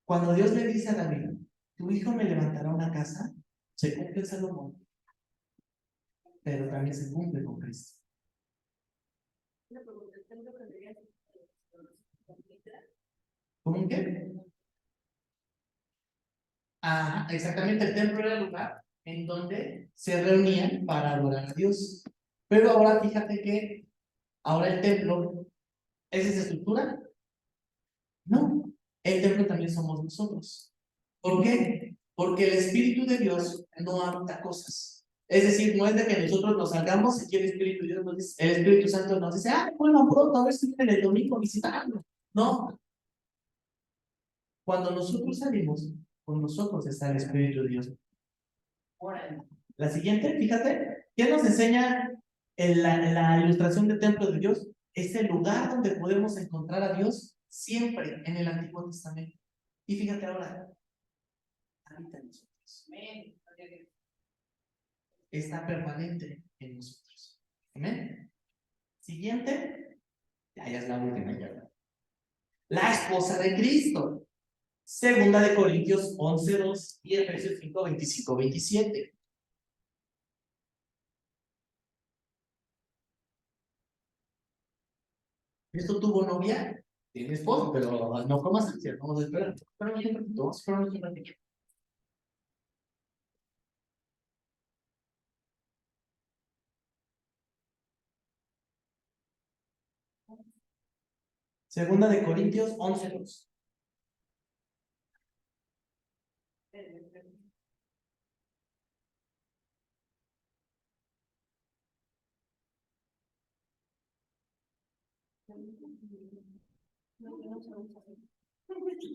Cuando Dios le dice a David, tu hijo me levantará una casa, se cumple en Salomón, pero también se cumple con Cristo. ¿Cómo que? Ah, exactamente, el templo era el lugar en donde se reunían para adorar a Dios. Pero ahora fíjate que ahora el templo, ¿es esa estructura? No, el templo también somos nosotros. ¿Por qué? Porque el Espíritu de Dios no habita cosas. Es decir, no es de que nosotros nos salgamos y que el Espíritu de Dios nos dice, el Espíritu Santo nos dice, ah, bueno, pronto, a ver si vienen el domingo visitando. No, cuando nosotros salimos, con nosotros está el Espíritu de Dios. Ahora, la siguiente, fíjate, ¿qué nos enseña en la ilustración del templo de Dios? Es el lugar donde podemos encontrar a Dios siempre en el Antiguo Testamento. Y fíjate ahora, habita en nosotros. Está permanente en nosotros. Amén. Siguiente, ya es la última ya. La esposa de Cristo. Segunda de Corintios 11:2 y Efesios 5:25-27. ¿Esto tuvo novia? Tiene esposo, pero no fue más ansia. Vamos a esperar. Vamos a esperar un ratito. Segunda de Corintios 11:2.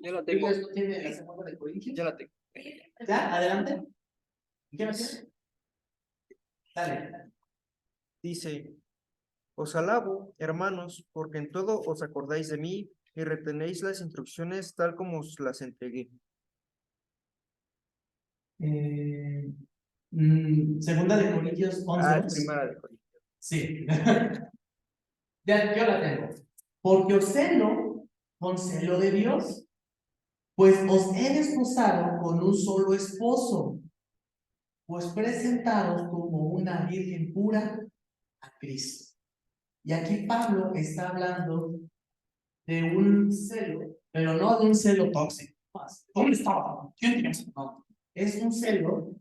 Ya la tengo. ¿Esto tiene la segunda de Corintios? Ya la tengo. ¿Ya? Adelante. ¿Qué más tiene? Dale. Dice, os alabo, hermanos, porque en todo os acordáis de mí y retenéis las instrucciones tal como os las entregué. Segunda de Corintios 11:2. Primera de Corintios. Sí. Ya, yo la tengo. Porque os celo con celo de Dios, pues os he desposado con un solo esposo, pues presentaros como una virgen pura a Cristo. Y aquí Pablo está hablando de un celo, pero no de un celo tóxico. ¿Dónde estaba? ¿Quién tenía ese? No. Es un celo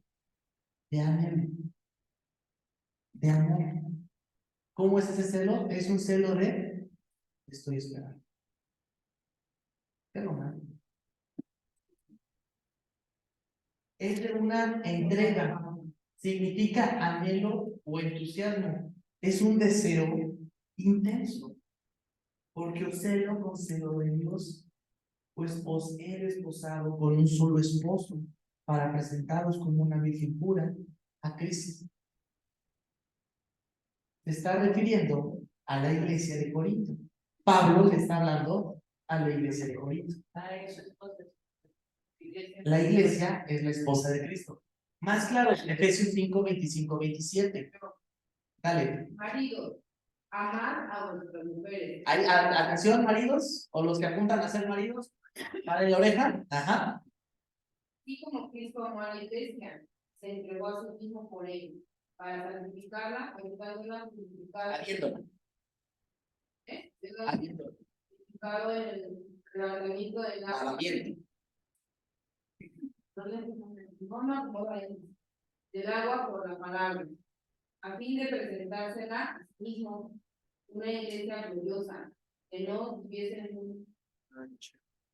de amor. De amor. ¿Cómo es ese celo? Es un celo de estoy esperando. Qué romántico. Es de una entrega. Significa anhelo o entusiasmo. Es un deseo intenso. Porque os celo con celo de Dios, pues os he desposado con un solo esposo para presentaros como una virgen pura a Cristo. Se está refiriendo a la iglesia de Corinto. Pablo le está hablando a la iglesia de Corinto. La iglesia es la esposa de Cristo. Más claro, Efesios 5:25-27. Dale. Maridos, amad a vuestras mujeres. ¿Hay atención, maridos? ¿O los que apuntan a ser maridos? ¿Para la oreja? Ajá. Así como Cristo amó a la iglesia, se entregó a sí mismo por ella, para santificarla, ayudándola, Habiéndola. Habiéndola. santificado en el levantamiento del agua. Lavamiento. Del agua por la palabra, a fin de presentársela a sí mismo una iglesia gloriosa, que no tuviese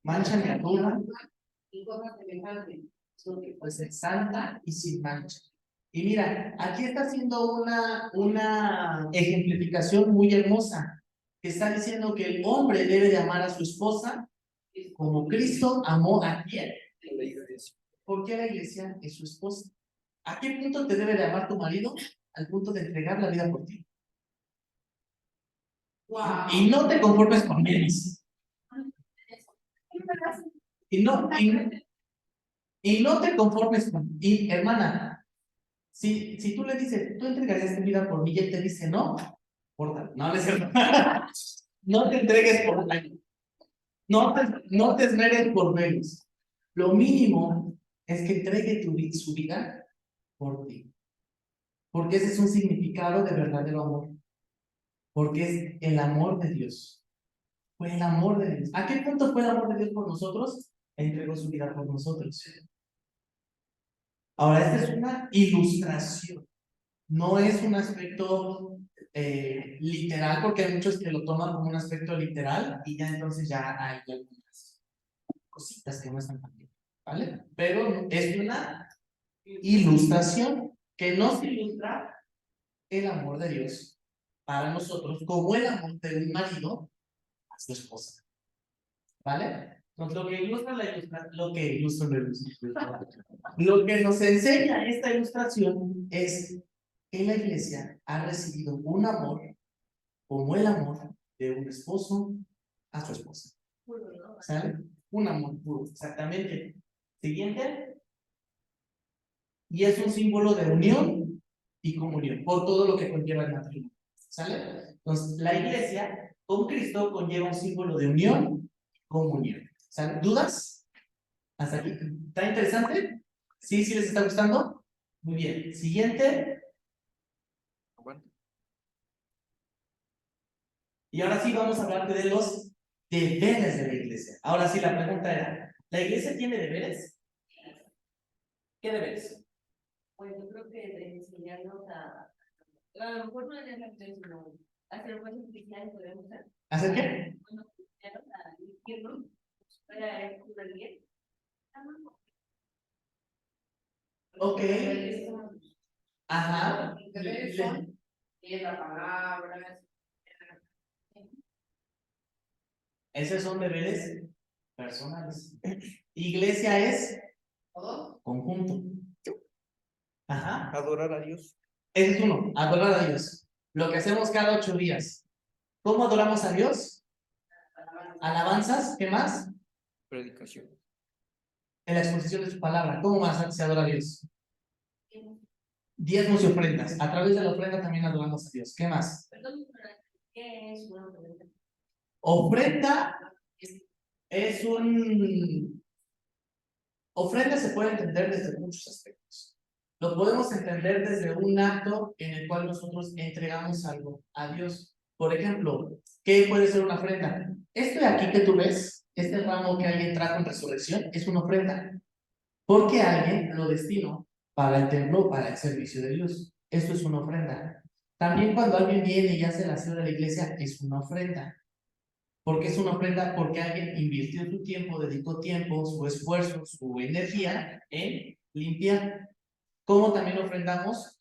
Mancha ni arruga, y cosas semejantes, pues es santa y sin mancha. Y mira, aquí está haciendo una ejemplificación muy hermosa, que está diciendo que el hombre debe de amar a su esposa como Cristo amó a quién. Porque la iglesia es su esposa. ¿A qué punto te debe de amar tu marido? Al punto de entregar la vida por ti. wow. Y no te conformes con menos. Y no te conformes con. Y hermana, si tú le dices, tú entregarías tu vida por mí y él te dice no, porta, no es cierto. No te entregues por menos. No te esmeres por menos. Lo mínimo es que entregue su vida por ti. Porque ese es un significado de verdadero amor. Porque es el amor de Dios. Fue el amor de Dios. ¿A qué punto fue el amor de Dios por nosotros? Entregó su vida por nosotros. Ahora, esta es una ilustración. No es un aspecto literal, porque hay muchos que lo toman como un aspecto literal y ya entonces ya hay algunas cositas que no están tan bien, ¿vale? Pero es una ilustración que nos ilustra el amor de Dios para nosotros, como el amor de un marido a su esposa, ¿vale? Entonces, lo que nos enseña esta ilustración es que la iglesia ha recibido un amor como el amor de un esposo a su esposa. ¿Sale? Un amor puro, exactamente. Siguiente. Y es un símbolo de unión y comunión, por todo lo que conlleva el matrimonio. ¿Sale? Entonces, la iglesia con Cristo conlleva un símbolo de unión y comunión. ¿Sale? ¿Dudas? ¿Hasta aquí? ¿Está interesante? ¿Sí? ¿Sí les está gustando? Muy bien. Siguiente. Y ahora sí vamos a hablar de los deberes de la iglesia. Ahora sí, la pregunta era, ¿la iglesia tiene deberes? ¿Qué deberes? Pues yo creo que de enseñarnos a lo mejor no en el ejemplo, sino hacer cosas cristianas podemos hacer. ¿Hacer qué? Bueno, enseñarnos a dirigirnos para curar bien. Ok. Ajá. Los deberes son leer la palabra. Esos son deberes personales. Iglesia es ¿Todo? conjunto. Ajá. Adorar a Dios. Ese es uno, adorar a Dios. Lo que hacemos cada 8 días. ¿Cómo adoramos a Dios? Alabanzas, ¿qué más? Predicación. En la exposición de su palabra. ¿Cómo más se adora a Dios? Diezmos y ofrendas. A través de la ofrenda también adoramos a Dios. ¿Qué más? Perdón, ¿qué es una ofrenda? Ofrenda es un... Ofrenda se puede entender desde muchos aspectos. Lo podemos entender desde un acto en el cual nosotros entregamos algo a Dios. Por ejemplo, ¿qué puede ser una ofrenda? Esto de aquí que tú ves, este ramo que alguien trajo en resurrección, es una ofrenda. Porque alguien lo destinó para el templo, para el servicio de Dios. Esto es una ofrenda. También cuando alguien viene y hace la aseo de la iglesia, es una ofrenda. ¿Por qué es una ofrenda? Porque alguien invirtió su tiempo, dedicó tiempo, su esfuerzo, su energía en limpiar. Como también ofrendamos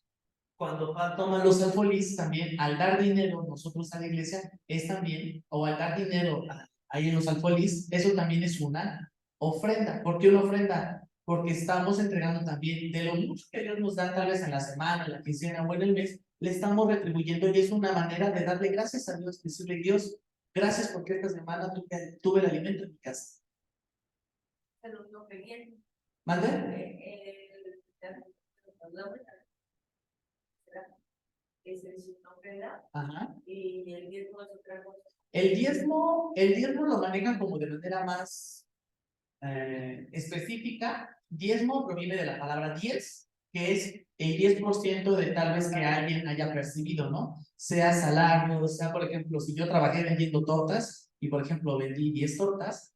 cuando toman los alfolís, también al dar dinero nosotros a la iglesia, es también, o al dar dinero ahí en los alfolís, eso también es una ofrenda. ¿Por qué una ofrenda? Porque estamos entregando también de lo mucho que Dios nos da tal vez en la semana, en la quincena o en el mes, le estamos retribuyendo y es una manera de darle gracias a Dios, decirle Dios, gracias porque esta semana tuve el alimento en mi casa. Pero lo que viene. ¿Mande? Esa es una ofrenda Ajá. y el diezmo es otra cosa. El diezmo lo manejan como de manera más específica. Diezmo proviene de la palabra 10, que es el 10% de tal vez que alguien haya percibido, ¿no? Sea salario, sea, por ejemplo, si yo trabajé vendiendo tortas y, por ejemplo, vendí 10 tortas,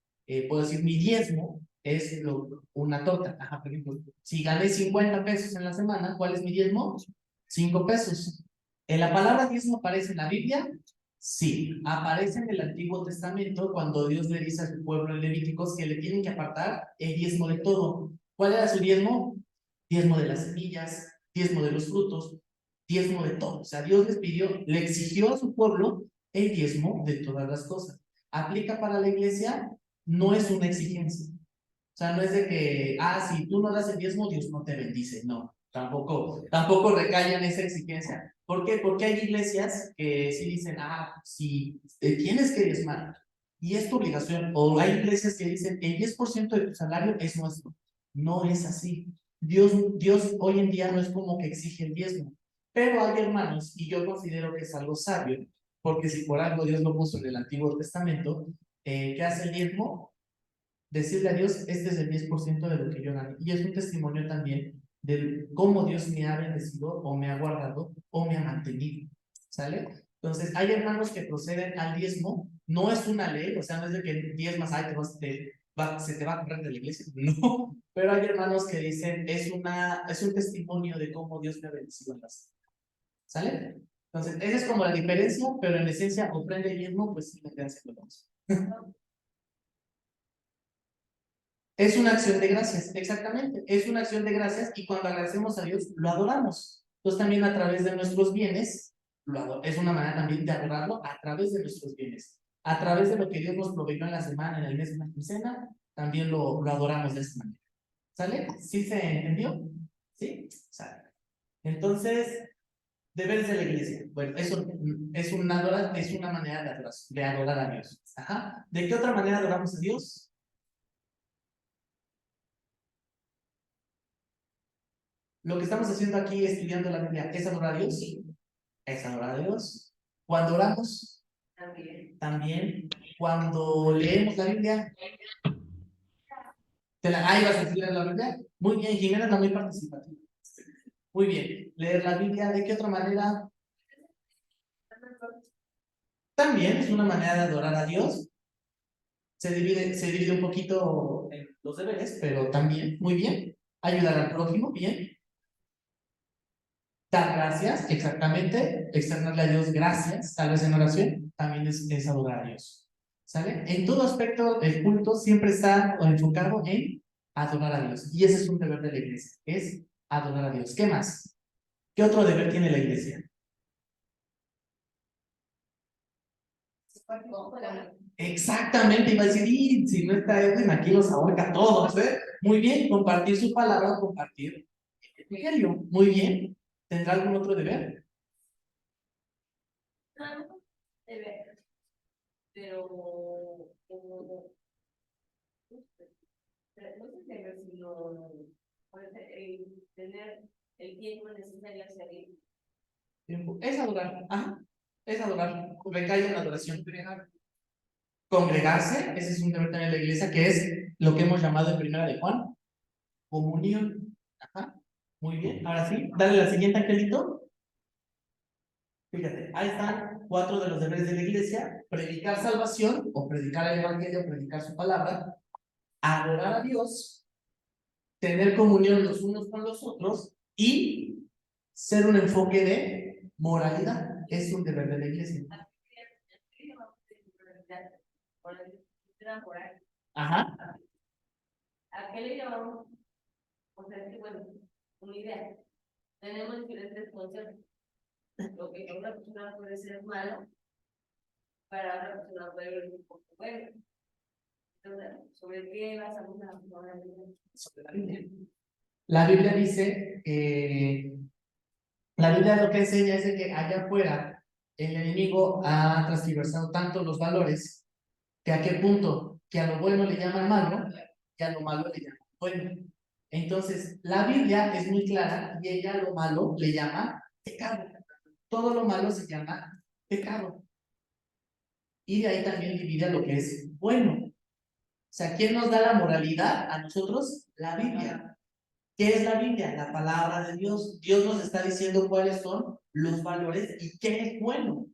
puedo decir mi diezmo es una torta. Ajá, por ejemplo, si gané 50 pesos en la semana, ¿cuál es mi diezmo? 5 pesos. ¿En la palabra diezmo aparece en la Biblia? Sí, aparece en el Antiguo Testamento cuando Dios le dice a su pueblo en Levíticos que le tienen que apartar el diezmo de todo. ¿Cuál era su diezmo? Diezmo de las semillas, diezmo de los frutos, diezmo de todo. O sea, Dios les pidió, le exigió a su pueblo el diezmo de todas las cosas. ¿Aplica para la iglesia? No es una exigencia. O sea, no es de que, si tú no das el diezmo, Dios no te bendice. No, tampoco recae en esa exigencia. ¿Por qué? Porque hay iglesias que sí dicen, si tienes que diezmar y es tu obligación, o hay iglesias que dicen, el 10% de tu salario es nuestro. No es así. Dios hoy en día no es como que exige el diezmo, pero hay hermanos, y yo considero que es algo sabio, porque si por algo Dios lo puso en el Antiguo Testamento, ¿qué hace el diezmo? decirle a Dios, este es el 10% de lo que yo gané. Y es un testimonio también de cómo Dios me ha bendecido o me ha guardado o me ha mantenido. ¿Sale? Entonces, hay hermanos que proceden al diezmo, no es una ley, o sea, no es de que diezmas, ay, se te va a correr de la iglesia, no, pero hay hermanos que dicen, es un testimonio de cómo Dios me ha bendecido en las. ¿Sale? Entonces, esa es como la diferencia, pero en esencia, ofrenda y diezmo, pues sí me quedan haciendo lo mismo. Es una acción de gracias, exactamente. Es una acción de gracias y cuando agradecemos a Dios, lo adoramos. Entonces también a través de nuestros bienes, es una manera también de adorarlo a través de nuestros bienes. A través de lo que Dios nos proveyó en la semana, en el mes, en la quincena, también lo adoramos de esta manera. ¿Sale? ¿Sí se entendió? ¿Sí? ¿Sale? Entonces, deberes de la iglesia. Bueno, eso es una manera de adorar a Dios. Ajá. ¿De qué otra manera adoramos a Dios? Lo que estamos haciendo aquí estudiando la Biblia, ¿es adorar a Dios? Sí. Es adorar a Dios. Cuando oramos, también. Cuando leemos la Biblia, ahí vas a estudiar la Biblia. Muy bien, Jimena está muy participativa. Muy bien. Leer la Biblia, ¿de qué otra manera? También es una manera de adorar a Dios. Se divide un poquito en los deberes, pero también, muy bien. Ayudar al prójimo, bien. Dar gracias, exactamente, externarle a Dios gracias, tal vez en oración, también es adorar a Dios. ¿Sale? En todo aspecto, el culto siempre está enfocado en adorar a Dios. Y ese es un deber de la iglesia, es adorar a Dios. ¿Qué más? ¿Qué otro deber tiene la iglesia? Exactamente, iba a decir, y si no está Edwin, aquí los ahorca a todos, ¿eh? Muy bien, compartir su palabra, compartir el evangelio. Muy bien. ¿Tendrá algún otro deber? Pero como no sé sino tener el tiempo necesario hacia él. Tiempo. Es adorar, ajá, es adorar, recae en la adoración. Congregarse, ese es un deber también de la iglesia, que es lo que hemos llamado en primera de Juan, comunión. Ajá, muy bien, ahora sí, dale la siguiente, Angelito. Fíjate, ahí están 4 de los deberes de la iglesia: predicar salvación, o predicar el evangelio, predicar su palabra, adorar a Dios, tener comunión los unos con los otros y ser un enfoque de moralidad. Es un deber de la iglesia. Ajá. ¿A qué le llamamos? O sea, que bueno, una idea. Tenemos diferentes conceptos. Lo que para una persona puede ser malo, para otra persona puede ser un poco bueno. Entonces, ¿sobre qué basamos la moralidad? Sobre la Biblia. La Biblia dice, la Biblia lo que enseña es de que allá afuera el enemigo ha transversado tanto los valores que a qué punto que a lo bueno le llaman malo y a lo malo le llaman bueno. Entonces, la Biblia es muy clara y ella a lo malo le llama pecado. Todo lo malo se llama pecado. Y de ahí también divide a lo que es bueno. O sea, ¿quién nos da la moralidad? A nosotros, la Biblia. ¿Qué es la Biblia? La palabra de Dios. Dios nos está diciendo cuáles son los valores y qué es bueno.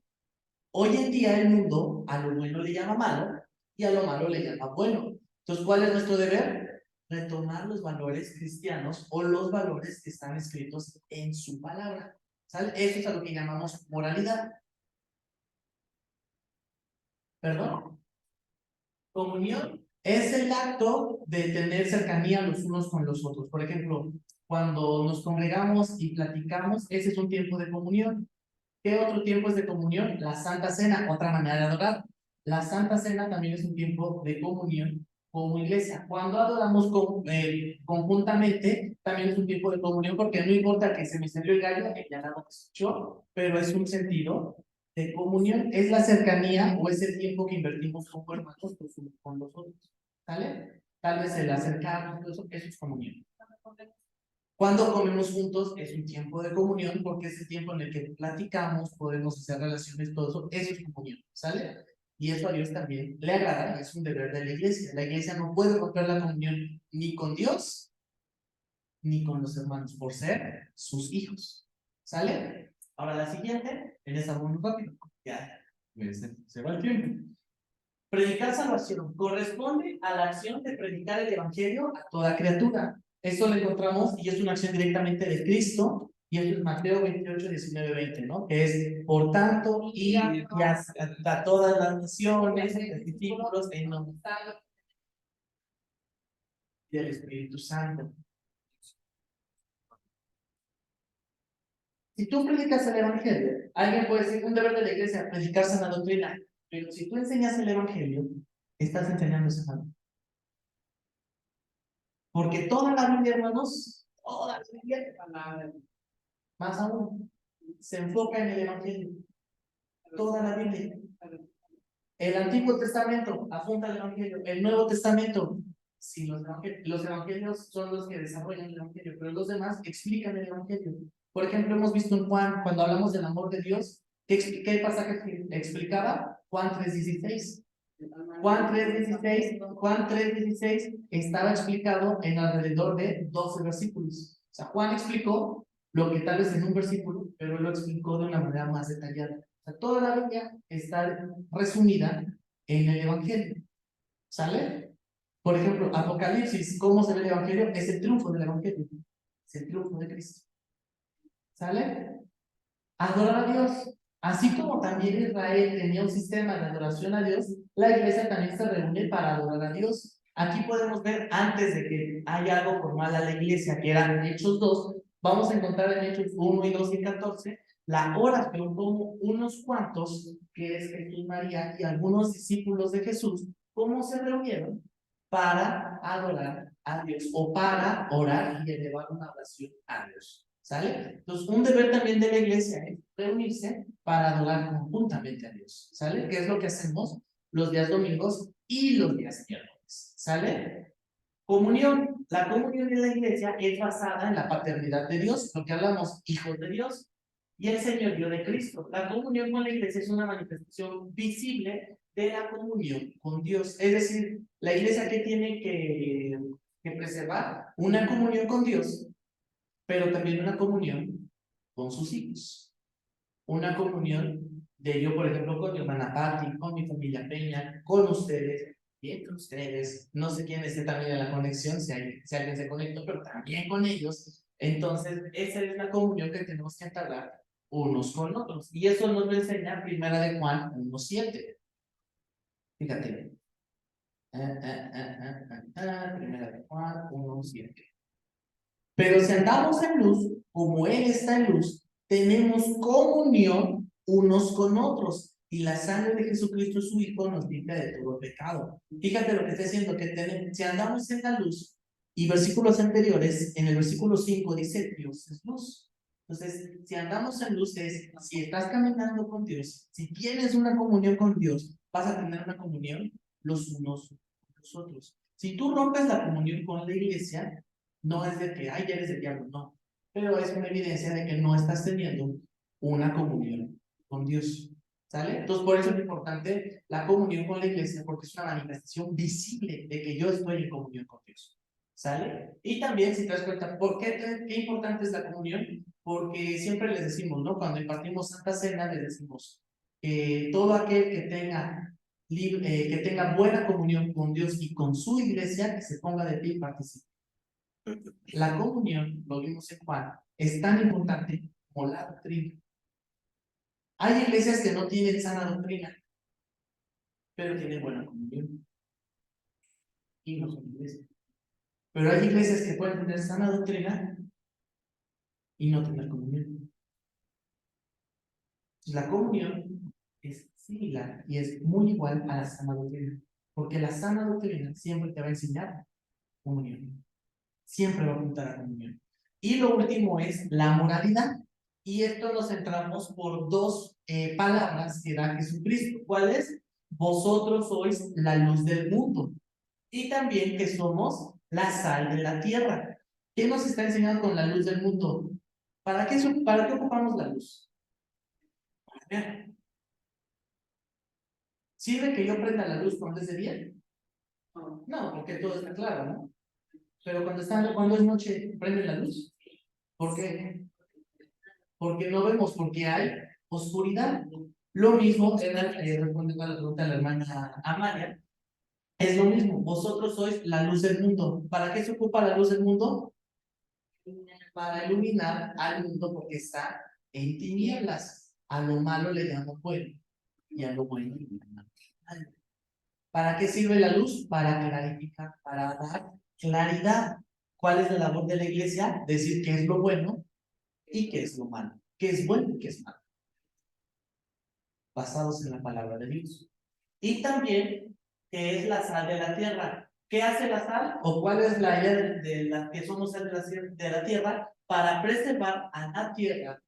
Hoy en día el mundo a lo bueno le llama malo y a lo malo le llama bueno. Entonces, ¿cuál es nuestro deber? Retomar los valores cristianos o los valores que están escritos en su palabra. ¿Sale? Eso es a lo que llamamos moralidad. ¿Perdón? Comunión es el acto de tener cercanía los unos con los otros. Por ejemplo, cuando nos congregamos y platicamos, ese es un tiempo de comunión. ¿Qué otro tiempo es de comunión? La Santa Cena, otra manera de adorar. La Santa Cena también es un tiempo de comunión como iglesia. Cuando adoramos conjuntamente, también es un tiempo de comunión, porque no importa que se me salió el gallo, que ya no me escuchó, pero es un sentido de comunión. Es la cercanía o es el tiempo que invertimos como hermanos con los otros. ¿Sale? Tal vez el acercarnos, eso es comunión. Cuando comemos juntos es un tiempo de comunión, porque es el tiempo en el que platicamos, podemos hacer relaciones, todo eso es comunión, ¿sale? Y eso a Dios también le agrada y es un deber de la iglesia. La iglesia no puede romper la comunión ni con Dios ni con los hermanos por ser sus hijos. ¿Sale? Ahora la siguiente, en esta muy rápido. Ya, se va el tiempo. Predicar salvación corresponde a la acción de predicar el evangelio a toda criatura. Esto lo encontramos y es una acción directamente de Cristo. Y esto es Mateo 28, 19, 20, ¿no? Que es, por tanto, y a todas las naciones, discípulos en nombre del Espíritu Santo. Si tú predicas el evangelio, alguien puede decir un deber de la iglesia, predicar sana doctrina. Pero si tú enseñas el evangelio, estás enseñando sana. Porque toda la Biblia, hermanos, toda la Biblia, más aún, se enfoca en el evangelio. Toda la Biblia. El Antiguo Testamento apunta al evangelio. El Nuevo Testamento, sí, los evangelios son los que desarrollan el evangelio, pero los demás explican el evangelio. Por ejemplo, hemos visto en Juan, cuando hablamos del amor de Dios, ¿qué pasaje explicaba? Juan 3:16. Juan 3:16 estaba explicado en alrededor de 12 versículos. O sea, Juan explicó lo que tal vez en un versículo, pero él lo explicó de una manera más detallada. O sea, toda la Biblia está resumida en el Evangelio. ¿Sale? Por ejemplo, Apocalipsis, ¿cómo se ve el Evangelio? Es el triunfo del Evangelio. Es el triunfo de Cristo. ¿Sale? Adorar a Dios. Así como también Israel tenía un sistema de adoración a Dios, la iglesia también se reúne para adorar a Dios. Aquí podemos ver, antes de que haya algo formal a la iglesia, que eran Hechos 2, vamos a encontrar en Hechos 1 y 2 y 14, la oración como unos cuantos, que es Jesús, María y algunos discípulos de Jesús, cómo se reunieron para adorar a Dios o para orar y elevar una oración a Dios. ¿Sale? Entonces, un deber también de la iglesia es reunirse para adorar conjuntamente a Dios. ¿Sale? ¿Qué es lo que hacemos los días domingos y los días miércoles? ¿Sale? Comunión. La comunión en la iglesia es basada en la paternidad de Dios, lo que hablamos, hijos de Dios, y el señorío de Cristo. La comunión con la iglesia es una manifestación visible de la comunión con Dios. Es decir, la iglesia que tiene que preservar una comunión con Dios, pero también una comunión con sus hijos. Una comunión de yo, por ejemplo, con mi hermana Patti, con mi familia Peña, con ustedes, y entre ustedes, no sé quién esté también en la conexión, si alguien se conectó, pero también con ellos. Entonces, esa es la comunión que tenemos que entablar unos con otros. Y eso nos lo enseña Primera de Juan 1:7. Fíjate. Primera de Juan 1:7. Pero si andamos en luz, como Él está en luz, tenemos comunión unos con otros. Y la sangre de Jesucristo, su Hijo, nos limpia de todo pecado. Fíjate lo que está diciendo, que si andamos en la luz, y versículos anteriores, en el versículo 5 dice, Dios es luz. Entonces, si andamos en luz, si estás caminando con Dios, si tienes una comunión con Dios, vas a tener una comunión los unos con los otros. Si tú rompes la comunión con la iglesia, no es de que, ay, ya eres del diablo, no. Pero es una evidencia de que no estás teniendo una comunión con Dios. ¿Sale? Entonces, por eso es importante la comunión con la iglesia, porque es una manifestación visible de que yo estoy en comunión con Dios. ¿Sale? Y también, si te das cuenta, ¿por qué importante es la comunión? Porque siempre les decimos, ¿no? Cuando impartimos Santa Cena, les decimos que todo aquel que tenga buena comunión con Dios y con su iglesia, que se ponga de pie y participe. La comunión, lo vimos en Juan, es tan importante como la doctrina. Hay iglesias que no tienen sana doctrina, pero tienen buena comunión. Y no son iglesias. Pero hay iglesias que pueden tener sana doctrina y no tener comunión. La comunión es similar y es muy igual a la sana doctrina, porque la sana doctrina siempre te va a enseñar comunión. Siempre va a apuntar a comunión. Y lo último es la moralidad. Y esto lo centramos por dos palabras que da Jesucristo. ¿Cuáles? Vosotros sois la luz del mundo. Y también que somos la sal de la tierra. ¿Qué nos está enseñando con la luz del mundo? ¿Para qué ocupamos la luz? Para ver. ¿Sirve que yo prenda la luz cuando es de día? No, porque todo está claro, ¿no? Pero cuando es noche, ¿prende la luz? ¿Por qué? Porque no vemos, porque hay oscuridad. Lo mismo, respondiendo a la pregunta de la hermana Amalia, es lo mismo, vosotros sois la luz del mundo. ¿Para qué se ocupa la luz del mundo? Para iluminar al mundo porque está en tinieblas. A lo malo le llamo bueno y a lo bueno le llamo malo. ¿Para qué sirve la luz? Para clarificar, para dar claridad. ¿Cuál es la labor de la iglesia? Decir qué es lo bueno y qué es lo malo. ¿Qué es bueno y qué es malo? Basados en la palabra de Dios. Y también, ¿qué es la sal de la tierra? ¿Qué hace la sal? ¿O cuál es la idea de la que somos sal de la tierra? Para preservar a la tierra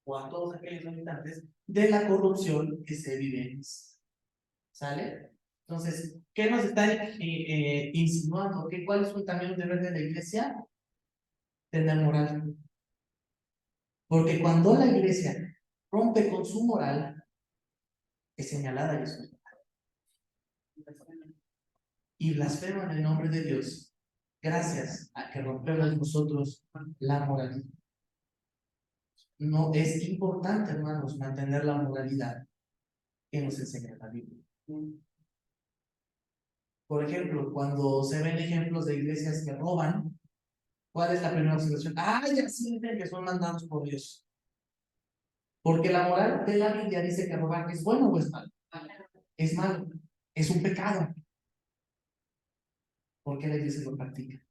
o a todos aquellos habitantes de la corrupción que se vive en ella. ¿Sale? Entonces, ¿qué nos está insinuando? ¿Cuál es también un deber de la iglesia? Tener moral. Porque cuando la iglesia rompe con su moral, es señalada y es y blasfema en el nombre de Dios, gracias a que rompemos nosotros la moralidad. No es importante, hermanos, mantener la moralidad que nos enseña la Biblia. Por ejemplo, cuando se ven ejemplos de iglesias que roban, ¿cuál es la primera observación? Ah, ya sienten que son mandados por Dios. Porque la moral de la Biblia dice que robar es bueno o es malo. Es malo, es un pecado. ¿Por qué la iglesia lo practica?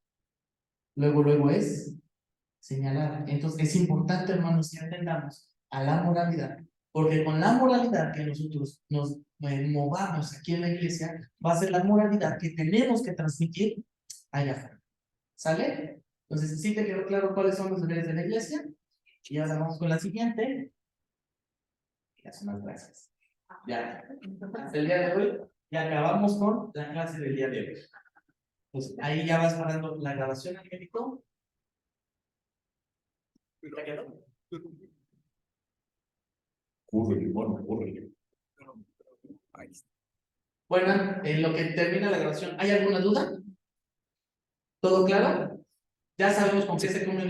Luego es señalada. Entonces es importante, hermanos, que atendamos a la moralidad, porque con la moralidad que nosotros nos movamos aquí en la iglesia, va a ser la moralidad que tenemos que transmitir allá afuera. ¿Sale? Entonces, ¿sí te quedó claro cuáles son los deberes de la iglesia? Y ahora vamos con la siguiente. Ya son las gracias. Ya, hasta el día de hoy, ya acabamos con la clase del día de hoy. Pues ahí ya vas parando la grabación, Angélico. ¿Ya quedó? Cúrrele, bueno, cúrrele. Bueno, en lo que termina la grabación, ¿hay alguna duda? ¿Todo claro? Ya sabemos con qué se come